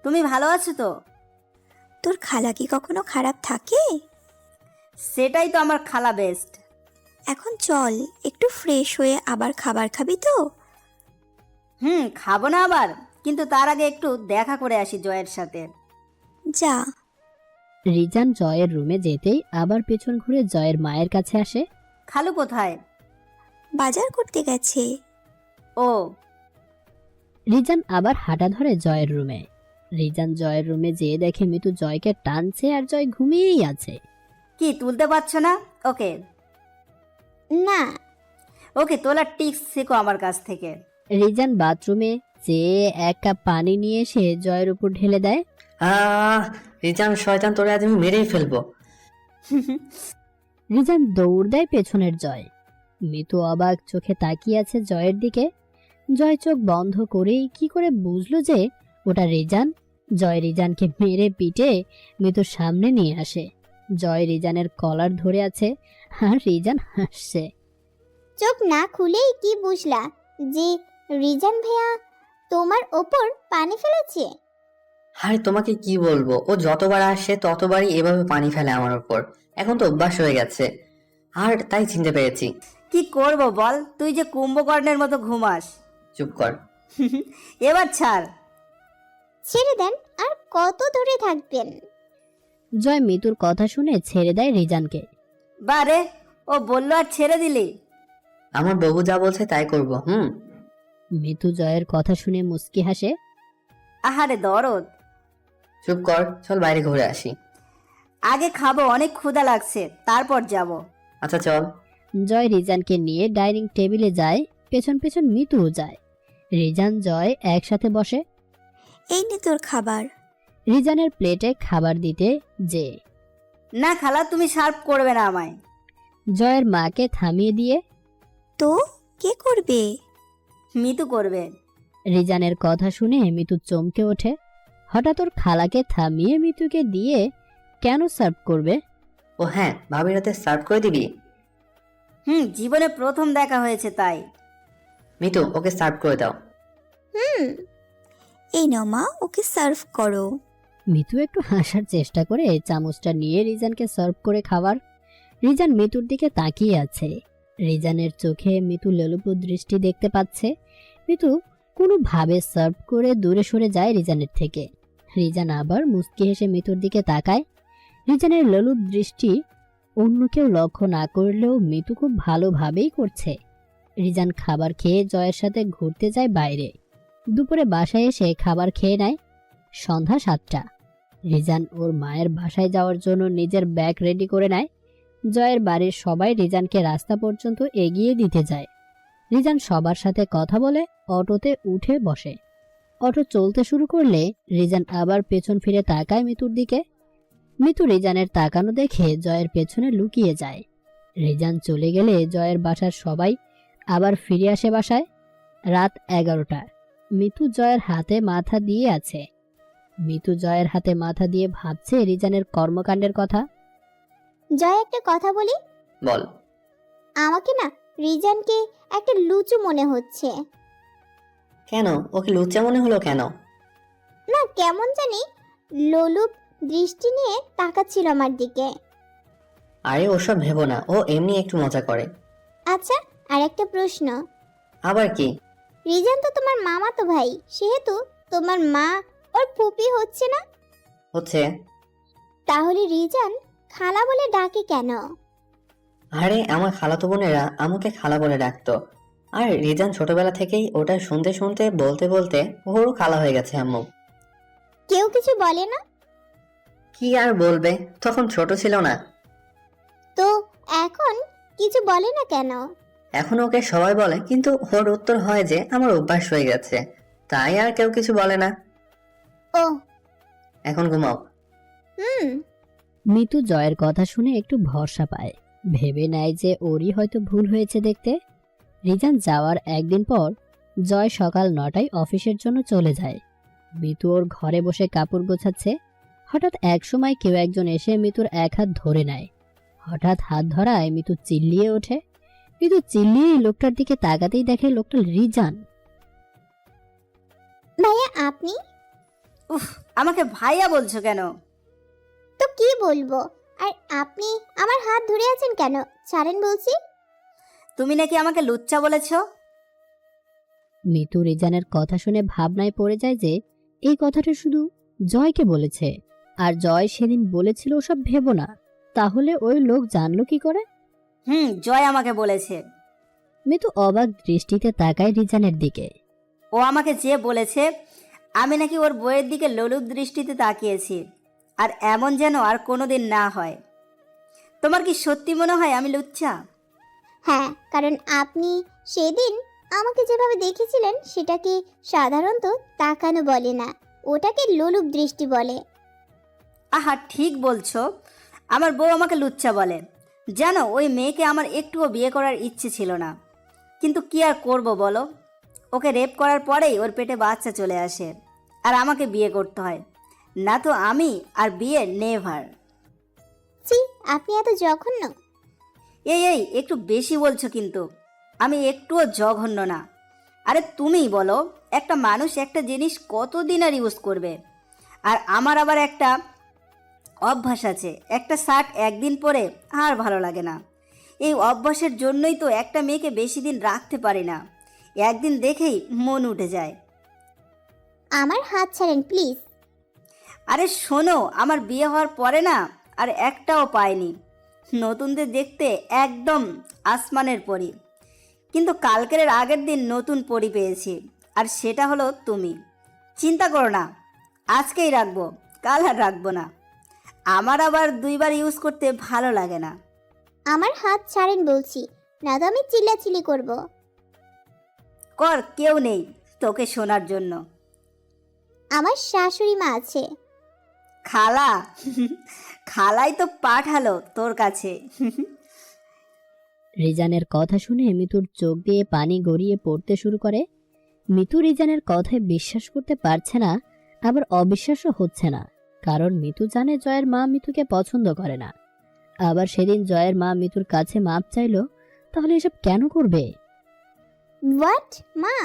তুমি ভালো আছো তো? তোর খালা কি কখনো খারাপ থাকে? সেটাই তো আমার খালা বেস্ট। এখন চল, একটু ফ্রেশ হয়ে আবার খাবার খাবি তো? খাবো না আবার, কিন্তু তার আগে একটু দেখা করে আসি জয়ের সাথে। যা। রিজান জয়ের রুমে যেতেই আবার পেছন ঘুরে জয়ের মায়ের কাছে আসে। খালু কোথায়? বাজার করতে গেছে। ও। রিজান আবার হাঁটা ধরে জয়ের রুমে। রিজান জয়ের রুমে যেয়ে দেখে মিতু জয়কে টানছে আর জয় ঘুমিয়েই আছে। কি তুলতে পারছো না? ওকে না। ওকে, তোলার টিপস শেখো আমার কাছ থেকে। রিজান বাথরুমে যেয়ে এক কাপ পানি নিয়ে এসে জয়ের উপর ঢেলে দেয়। রিজান শয়তান, তোরে আজ আমি মেরেই ফেলবো। রিজান দৌড় দেয় পেছনের জয়। মিতু অবাক চোখে তাকিয়ে আছে জয়ের দিকে। জয় চোখ বন্ধ করেই কি করে বুঝলো যে ওটা রিজান। জয় রিজানকে মেরে পিটে মিতুর সামনে নিয়ে আসে। জয় রিজানের কলার ধরে আছে আর রিজান হাসছে। চোখ না খুলেই কি বুঝলা যে রিজান ভাইয়া তোমার ওপর পানি ফেলেছে? আরে তোমাকে কি বলবো, ও যতবার আসে ততবারই এভাবে পানি ফেলে আমার উপর। এখন তো অভ্যাস হয়ে গেছে, আর তাই চিনতে পেরেছি। কি করব বল, তুই যে কুম্ভকর্ণের মতো ঘুমাস। চুপ কর। এবার ছাড়। ছেড়ে দেন, আর কত ধরে থাকবেন? জয় মিতুর কথা শুনে ছেড়ে দেয় রিজানকে। বারে, ও বললো আর ছেড়ে দিলি? আমার বউ যা বলছে তাই করবো। মিতু জয়ের কথা শুনে মুচকি হাসে। আহারে দরদ। চুপ কর, চল বাইরে ঘুরে আসি। আগে খাবো, অনেক ক্ষুধা লাগছে, তারপর যাব। আচ্ছা চল। জয় রিজানকে নিয়ে ডাইনিং টেবিলে যায়, পেছন পেছন মিতুও যায়। রিজান জয় একসাথে বসে। এই নে তোর খাবার। রিজানের প্লেটে খাবার দিতে যে না খালা, তুমি সার্ভ করবে না আমায়। জয়ের মাকে থামিয়ে দিয়ে তো কে করবে? মিতু করবে। রিজানের কথা শুনে মিতু চমকে ওঠে। হঠাৎ ওর খালাকে থামিয়ে মিতুকে দিয়ে কেন সার্ভ করবে? ও হ্যাঁ, ভাবির হাতে সার্ভ করে দিবি? জীবনে প্রথম দেখা হয়েছে তাই। মিতু, ওকে সার্ভ করে দাও। এই নাও মা, ওকে সার্ভ করো। মিতু একটু হাসার চেষ্টা করে চামচটা নিয়ে রিজানকে সার্ভ করে খাবার। রিজান মিতুর দিকে তাকিয়ে আছে। রিজানের চোখে মিতু লোলুপ দৃষ্টি দেখতে পাচ্ছে। মিতু কোনোভাবে সার্ভ করে দূরে সরে যায় রিজানের থেকে। রিজান আবার মুচকি হেসে মিতুর দিকে তাকায়। রিজানের লোলুপ দৃষ্টি অন্য কেউ লক্ষ্য না করলেও মিতু খুব ভালোভাবেই করছে। রিজান খাবার খেয়ে জয়ের সাথে ঘুরতে যায় বাইরে। দুপুরে বাসায় এসে খাবার খেয়ে নেয়। সন্ধ্যা 7টা। রিজান ওর মায়ের বাসায় যাওয়ার জন্য নিজের ব্যাগ রেডি করে নেয়। জয়ের বাড়ির সবাই রিজানকে রাস্তা পর্যন্ত এগিয়ে দিতে যায়। রিজান সবার সাথে কথা বলে অটোতে উঠে বসে। অটো চলতে শুরু করলে রিজান আবার পেছন ফিরে তাকায় মিতুর দিকে। মিতু রিজানের তাকানো দেখে জয়ের পেছনে লুকিয়ে যায়। রিজান চলে গেলে জয়ের বাসার সবাই আবার ফিরে আসে বাসায়। রাত 11টা। মিতু জয়ের হাতে মাথা দিয়ে আছে। মিতু জয়ের হাতে মাথা দিয়ে ভাবছে রিজানের কর্মকাণ্ডের কথা। জয়, একটা কথা বলি। বল। আমাকে না রিজানকে একটা লুচু মনে হচ্ছে। কেন? ওকে লুচ্চা মনে হলো কেন? না, কেমন জানি লোলুপ দৃষ্টি নিয়ে তাকাচ্ছিল আমার দিকে। আরে ওসব ভেবো না, ও এমনি একটু মজা করে। আচ্ছা, আর একটা প্রশ্ন। আবার কি? রিজান তো তোমার মামাতো ভাই, সেহেতু তোমার মা ওর ফুপি হচ্ছে না? হচ্ছে। তাহলে রিজান খালা বলে ডাকে কেন? আরে আমার খালাতো বোনেরা আমাকে খালা বলে ডাকতো, আর রিজান ছোটবেলা থেকেই ওটা শুনতে শুনতে বলতে বলতে ওরও খালা হয়ে গেছে আম্মু। কেউ কিছু বলে না? কি আর বলবে, তখন ছোট ছিল না। তো এখন কিছু বলে না কেন? এখন ওকে সবাই বলে, কিন্তু ওর উত্তর হয় যে আমার অভ্যাস হয়ে গেছে, তাই আর কেউ কিছু বলে না। ও। এখন ঘুমাও। হুম। মিতু জয়ের কথা শুনে একটু ভরসা পায়, ভেবে নেয় যে ওরই হয়তো ভুল হয়েছে দেখতে। রিজান যাওয়ার একদিন পর জয় সকাল 9টায় অফিসের জন্য চলে যায়। মিতু ওর ঘরে বসে কাপড় গোছাচ্ছে। হঠাৎ একসময় কেউ একজন এসে মিতুর এক হাত ধরে নেয়। হঠাৎ হাত ধরায় মিতু চিল্লিয়ে ওঠে। মিতু চিল্লিয়ে লোকটার দিকে তাকাতেই দেখে লোকটা রিজান। ভাইয়া, আপনি? উফ, আমাকে ভাইয়া বলছো কেন? তো কি বলবো? আর আপনি আমার হাত ধরে আছেন কেন? ছাড়েন বলছি। তুমি নাকি আমাকে লুচ্চা বলেছো? মিতু রিজানের কথা শুনে ভাবনায় পড়ে যায় যে এই কথাটা শুধু জয়কে বলেছে, আর জয় সেদিন বলেছিল ওসব ভেবো না। তাহলে ওই লোক জানলো কি করে? জয় আমাকে বলেছে। মিতু অবাক দৃষ্টিতে তাকায় রিজানের দিকে। ও আমাকে যে বলেছে আমি নাকি ওর বইয়ের দিকে লোলুপ দৃষ্টিতে তাকিয়েছি, আর এমন যেন আর কোনোদিন না হয়। তোমার কি সত্যি মনে হয় আমি লুচ্চা? হ্যাঁ, কারণ আপনি সেদিন আমাকে যেভাবে দেখেছিলেন সেটাকে সাধারণত তাকানো বলে না, ওটাকে লোলুপ দৃষ্টি বলে। আহা, ঠিক বলছো। আমার বউ আমাকে লুচ্চা বলে। জানো, ওই মেয়েকে আমার একটুও বিয়ে করার ইচ্ছে ছিল না, কিন্তু কি আর করব বলো। ওকে রেপ করার পরেই ওর পেটে বাচ্চা চলে আসে, আর আমাকে বিয়ে করতে হয়। না তো আমি আর বিয়ে নেভার। ছি, আপনি এত জঘন্য। এই একটু বেশি বলছো কিন্তু। আমি একটুও জঘন্য না। আরে তুমিই বলো, একটা মানুষ একটা জিনিস কতদিন আর ইউজ করবে? আর আমার আবার একটা অভ্যাস আছে, একটা শার্ট একদিন পরে আর ভালো লাগে না। এই অভ্যাসের জন্যই তো একটা মেয়েকে বেশি দিন রাখতে পারি না, একদিন দেখেই মন উঠে যায়। আমার হাত ছাড়েন প্লিজ। আরে শোনো, আমার বিয়ে হওয়ার পরে না আর একটাও পাইনি। নতুনদের দেখতে একদম আসমানের পরি, কিন্তু কালকের আগের দিন নতুন পরি পেয়েছি, আর সেটা হলো তুমি। চিন্তা করো না, আজকেই রাখবো, কাল আর রাখবো না। আমার আবার দুইবার ইউজ করতে ভালো লাগে না। আমার হাত ছাড়েন বলছি, না তো আমি চিল্লাচিল্লি করব। কর, কেউ নেই তোকে শোনার জন্য। আমার শাশুড়ি মা আছে। খালা? খালাই তো পাঠালো তোর কাছে। রিজানের কথা শুনে মিতুর চোখ দিয়ে পানি গড়িয়ে পড়তে শুরু করে। মিতু রিজানের কথায় বিশ্বাস করতে পারছে না, আবার অবিশ্বাসও হচ্ছে না, কারণ মিতু জানে জয়ের মা মিতুকে পছন্দ করে না। আবার সেদিন জয়ের মা মিতুর কাছে মাপ চাইলো, তাহলে এসব কেন করবে? হোয়াট? মা?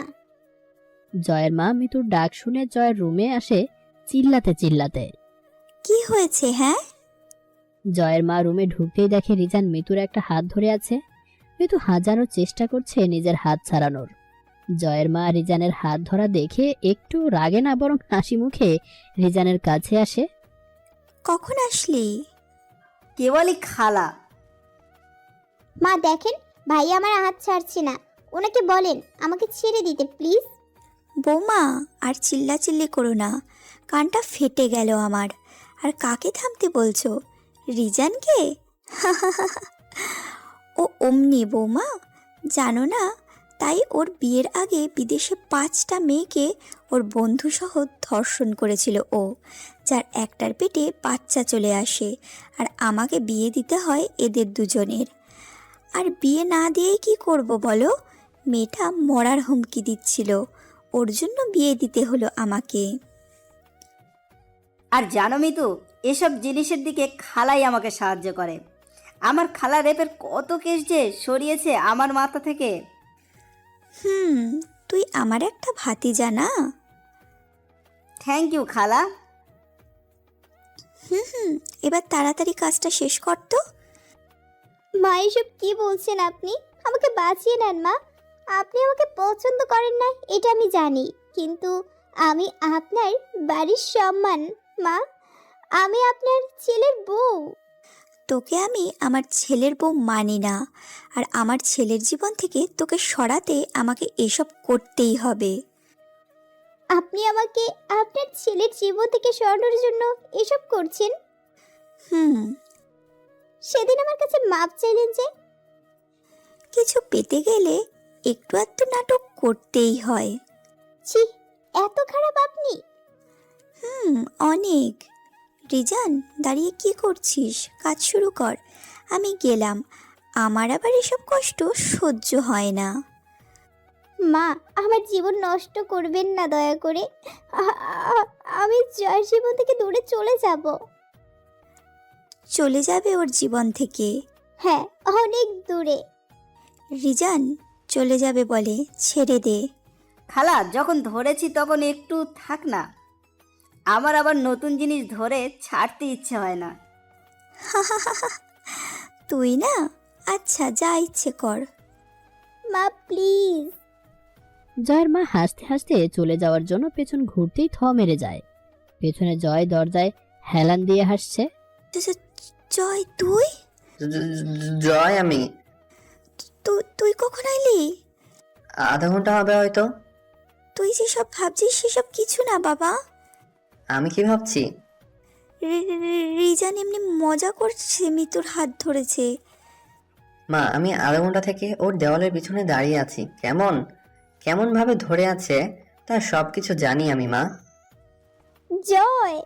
জয়ের মা মিতুর ডাক শুনে জয়ের রুমে আসে চিল্লাতে চিল্লাতে। কি হয়েছে? হ্যাঁ, জয়ের মা রুমে ঢুকতেই দেখে রিজান মিতুর একটা হাত ধরে আছে। মিতু হাজানোর চেষ্টা করছে নিজের হাত ছাড়ানোর। জয়ের মা রিজানের হাত ধরা দেখে একটু রাগে না, বরং হাসি মুখে রিজানের কাছে আসে। কখন আসলি? কেবলই খালা। মা দেখেন, ভাই আমার হাত ছাড়ছে না, ওনাকে বলেন আমাকে ছেড়ে দিতে প্লিজ। বৌমা, আর চিল্লাচিল্লি করো না, কানটা ফেটে গেল আমার। আর কাকে থামতে বলছো? রিজানকে? ও অমনি বৌমা, জানো না, তাই ওর বিয়ের আগে বিদেশে 5টা মেয়েকে ওর বন্ধুসহ ধর্ষণ করেছিল ও, যার একটার পেটে বাচ্চা চলে আসে, আর আমাকে বিয়ে দিতে হয় এদের দুজনের। আর বিয়ে না দিয়ে কি করব বলো? মেয়েটা মরার হুমকি দিচ্ছিল, ওর জন্য বিয়ে দিতে হলো আমাকে। আর জানো মিতু, এসব জিনিসের দিকে খালাই আমাকে সাহায্য করে। আমার খালা রেপের কত কেস যে সরিয়েছে আমার মাথা থেকে। তুই আমার একটা ভাতিজা না? থ্যাংক ইউ খালা। এবার তাড়াতাড়ি কাজটা শেষ কর তো। মা এসব কি বলছেন আপনি? আমাকে বাঁচিয়ে নেন মা। আপনি আমাকে পছন্দ করেন না এটা আমি জানি, কিন্তু আমি আপনার বাড়ির সম্মান মা। আমি আপনার ছেলের বউ। তোকে আমি আমার ছেলের বউ মানি না, আর আমার ছেলের জীবন থেকে তোকে সরাতে আমাকে এসব করতেই হবে। আপনি আমাকে আপনার ছেলের জীবন থেকে সরানোর জন্য এসব করছেন? সেদিন আমার কাছে মাপ চাইলেন যে। কিছু পেতে গেলে একটু আধটু নাটক করতেই হয়। ছি, এত খারাপ আপনি? অনেক। রিজান, দাঁড়িয়ে কি করছিস? কাজ শুরু কর। আমি গেলাম, আমার আবার এসব কষ্ট সহ্য হয় না। মা, আমার জীবন নষ্ট করবেন না দয়া করে। আমি জয়ের জীবন থেকে দূরে চলে যাব। চলে যাবে ওর জীবন থেকে? হ্যাঁ, অনেক দূরে। রিজান, চলে যাবে বলে ছেড়ে দে। খালা, যখন ধরেছি তখন একটু থাক না। আমার আবার নতুন জিনিস ধরে ছাড়তে ইচ্ছে হয় না। তুই না, আচ্ছা যা ইচ্ছে কর। মা প্লিজ। জয়ের মা হাসতে হাসতে চলে যাওয়ার জন্য পেছন ঘুরতেই থ মেরে যায়। পেছনে জয় দরজায় হেলান দিয়ে হাসছে। জয়, তুই? জয়, আমি তুই কখন আইলি? আধা ঘন্টা হবে হয়তো। তুই যেসব ভাবছিস সেসব কিছু না বাবা। আমি কি ভাবছি? রিজান এমনি মজা করছে, মিতুর হাত ধরেছে। মা, আমি আধা ঘন্টা থেকে ওর দেওয়ালের পিছনে দাঁড়িয়ে আছি। কেমন ভাবে ধরে আছে তার সবকিছু জানি আমি মা। জয়।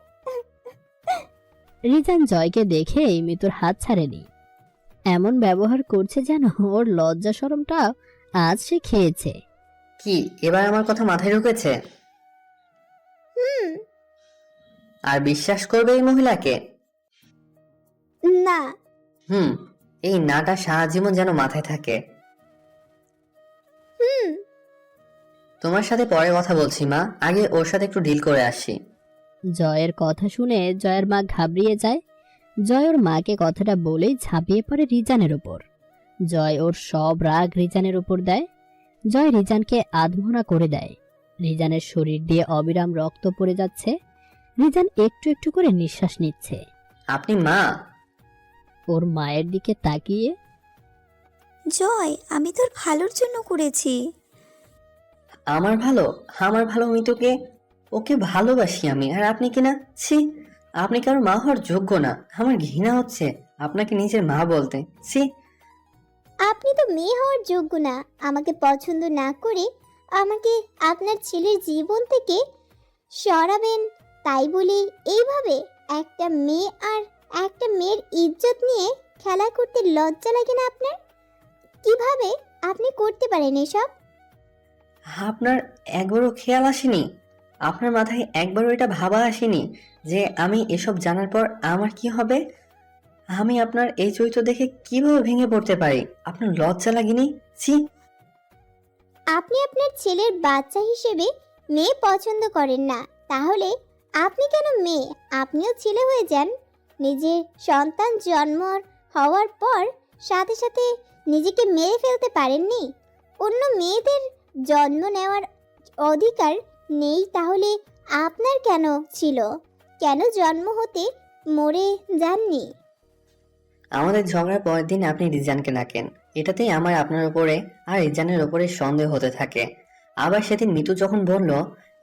রিজান জয়কে দেখেই মিতুর হাত ছাড়েনি। এমন ব্যবহার করছে যেন ওর লজ্জা শরমটা আজ সে খেয়েছে। কি এবার আমার কথা মাথায় ঢুকেছে? আর বিশ্বাস করবে এই মহিলাকে? না। এই নাটা সারা জীবন যেন মাথায় থাকে। তোমার সাথে পরে কথা বলছি মা, আগে ওর সাথে একটু ডিল করে আসি। জয়ের কথা শুনে জয়ের মা ঘাবড়িয়ে যায়। জয় ওর মাকে কথাটা বলেই ঝাঁপিয়ে পড়ে রিজানের ওপর। জয় ওর সব রাগ রিজানের উপর দেয়। জয় রিজানকে আধমরা করে দেয়। রিজানের শরীর দিয়ে অবিরাম রক্ত পড়ে যাচ্ছে। রিজান একটু একটু করে নিঃশ্বাস নিচ্ছে। আপনি মা? ওর মায়ের দিকে তাকিয়ে, জয়, আমি তোর ভালোর জন্য করেছি। আমার ভালো মিতুকে, ওকে ভালোবাসি আমি, আর আপনি কিনা ছি। আপনি কারো মা হওয়ার যোগ্য না। আমার ঘৃণা হচ্ছে আপনাকে নিজের মা বলতে। ছি। আপনি তো মেয়ে হওয়ার যোগ্য না। আমাকে পছন্দ না করে আমাকে আপনার ছেলের জীবন থেকে সরাবেন, তাই বলে এইভাবে একটা মেয়ে আর একটা মেয়ের ইজ্জত নিয়ে খেলা করতে লজ্জা লাগে না আপনার? কিভাবে আপনি করতে পারেন এসব? আপনার একবারও খেয়াল আসেনি? আপনার মাথায় একবারও এটা ভাবা আসেনি যে আমি এসব জানার পর আমার কি হবে? আমি আপনার এই চরিত্র দেখে কিভাবে ভেঙে পড়তে পারি? আপনার লজ্জা লাগেনি? ছি। আপনি আপনার ছেলের বাচ্চা হিসেবে মেয়ে পছন্দ করেন না, তাহলে আপনি কেন মেয়ে? আপনিও ছেলে হয়ে যান। নিজের সন্তান জন্ম হওয়ার পর সাথে সাথে নিজেকে মেরে ফেলতে পারেননি? অন্য মেয়েদের জন্ম নেওয়ার অধিকার নেই, তাহলে আপনার কেন ছিল? কেন জন্ম হতে মরে যাননি? আমাদের ঝগড়ার পরের দিন আপনি রিজানকে ডাকেন। এটাতেই আমার আপনার উপরে আর রিজানের উপরে সন্দেহ হতে থাকে। আবার সেদিন মিতু যখন বলল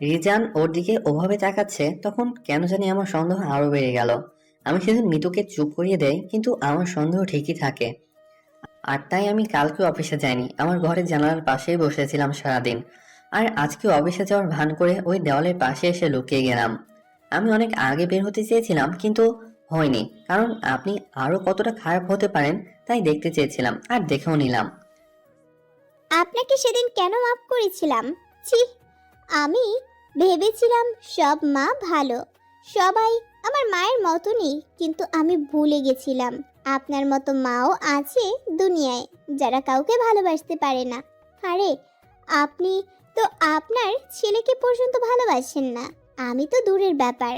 রিজান ওর দিকে ওভাবে তাকাচ্ছে, তখন কেন জানি আমার সন্দেহ আরো বেড়ে গেল। আমি সেদিন মিতুকে চুপ করিয়ে দেই, কিন্তু আমার সন্দেহ ঠিকই থাকে। আর তাই আমি কালকে অফিসে যাইনি, আমার ঘরের জানালার পাশেই বসেছিলাম সারাদিন। আর আজকে অফিসে যাওয়ার ভান করে ওই দেওয়ালের পাশে এসে লুকিয়ে গেলাম। আমি অনেক আগে বের হতে চেয়েছিলাম, কিন্তু হয়নি, কারণ আপনি আরো কতটা খারাপ হতে পারেন তাই দেখতে চেয়েছিলাম, আর দেখেও নিলাম। আপনাকে সেদিন কেন মাফ করেছিলাম? ছি, আমি ভেবেছিলাম সব মা ভালো, সবাই আমার মায়ের মতনই, কিন্তু আমি ভুলে গেছিলাম আপনার মতো মাও আছে দুনিয়ায় যারা কাউকে ভালোবাসতে পারে না। আরে আপনি তো আপনার ছেলেকে পর্যন্ত ভালোবাসেন না, আমি তো দূরের ব্যাপার।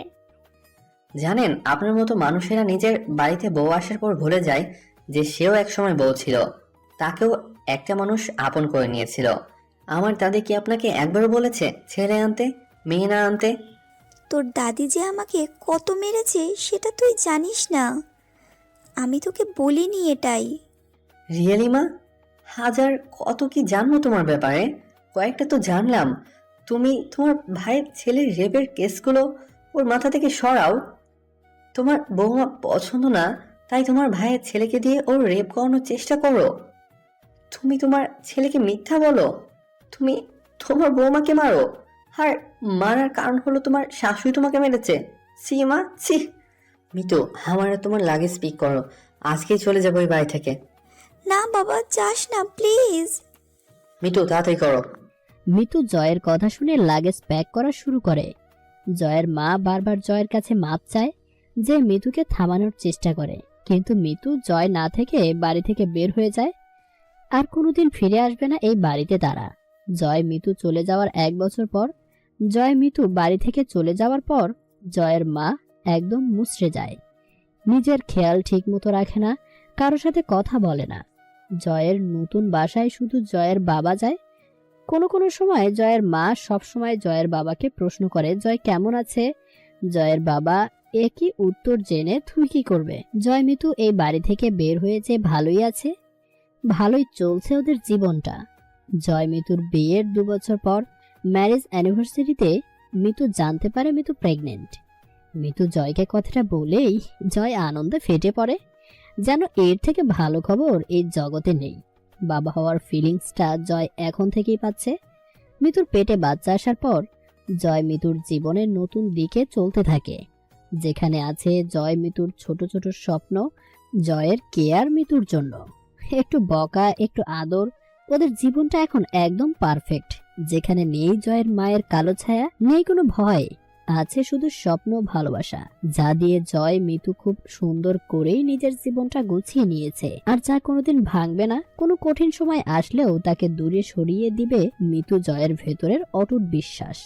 জানেন, আপনার মতো মানুষেরা নিজের বাড়িতে বউ আসার পর ভুলে যায় যে সেও একসময় বউ ছিল, তাকেও একটা মানুষ আপন করে নিয়েছিল। আমার দাদি কি আপনাকে একবারও বলেছে ছেলে আনতে, মেয়ে না আনতে? তোর দাদি যে আমাকে কত মেরেছে সেটা তুই জানিস না। আমি তোকে বলিনি এটাই। রিয়েলি মা? হাজার কত কি জানবো তোমার ব্যাপারে, কয়েকটা তো জানলাম। তুমি তোমার ভাইয়ের ছেলের রেপের কেসগুলো ওর মাথা থেকে সরাও। তোমার বৌমা পছন্দ না, তাই তোমার ভাইয়ের ছেলেকে দিয়ে ওর রেপ করানোর চেষ্টা করো। তুমি তোমার ছেলেকে মিথ্যা বলো। তুমি তোমার বৌমাকে মারো, আর মারার কারণ হলো তোমার শাশুড়ি তোমাকে মেরেছে। সি মা, সি। মিতু, আমার আর তোমার লাগেজ পিক করো, আজকেই চলে যাবো এই বাড়ি থেকে। না বাবা, যাস না প্লিজ। মিতু, তাড়াতাড়ি করো। মিতু জয়ের কথা শুনে লাগেজ প্যাক করা শুরু করে। জয়ের মা বারবার জয়ের কাছে মাপ চায়, যে মিতুকে থামানোর চেষ্টা করে, কিন্তু মিতু জয় না থেকে বাড়ি থেকে বের হয়ে যায়। আর কোনোদিন ফিরে আসবে না এই বাড়িতে তারা। জয় মিতু চলে যাওয়ার 1 বছর পর, জয় মিতু বাড়ি থেকে চলে যাওয়ার পর জয়ের মা একদম মুচড়ে যায়। নিজের খেয়াল ঠিক মতো রাখে না, কারো সাথে কথা বলে না। জয়ের নতুন বাসায় শুধু জয়ের বাবা যায়। কোনো কোনো সময় জয়ের মা সব সময় জয়ের বাবাকে প্রশ্ন করে জয় কেমন আছে। জয়ের বাবা একই উত্তর জেনে তুই কি করবে। জয় মিতু এই বাড়ি থেকে বের হয়েছে, ভালোই আছে, ভালোই চলছে ওদের জীবনটা। জয় মিতুর বিয়ের 2 বছর পর ম্যারেজ অ্যানিভার্সারিতে মিতু জানতে পারে মিতু প্রেগনেন্ট। মিতু জয়কে কথাটা বলেই জয় আনন্দে ফেটে পড়ে, যেন এর থেকে ভালো খবর এই জগতে নেই। বাবা হওয়ার ফিলিংসটা জয় এখন থেকেই পাচ্ছে। মিতুর পেটে বাচ্চা আসার পর জয় মিতুর জীবনের নতুন দিকে চলতে থাকে, যেখানে আছে জয় মিতুর ছোট ছোট স্বপ্ন, জয়ের কেয়ার মিতুর জন্য। একটু বকা, একটু আদর, ওদের জীবনটা এখন একদম পারফেক্ট, যেখানে নেই জয়ের মায়ের কালো ছায়া, নেই কোনো ভয়, আছে শুধু স্বপ্ন, ভালোবাসা, যা দিয়ে জয় মিতু খুব সুন্দর করেই নিজের জীবনটা গুছিয়ে নিয়েছে, আর যা কোনোদিন ভাঙবে না। কোনো কঠিন সময় আসলেও তাকে দূরে সরিয়ে দিবে মিতু জয়ের ভেতরের অটুট বিশ্বাস।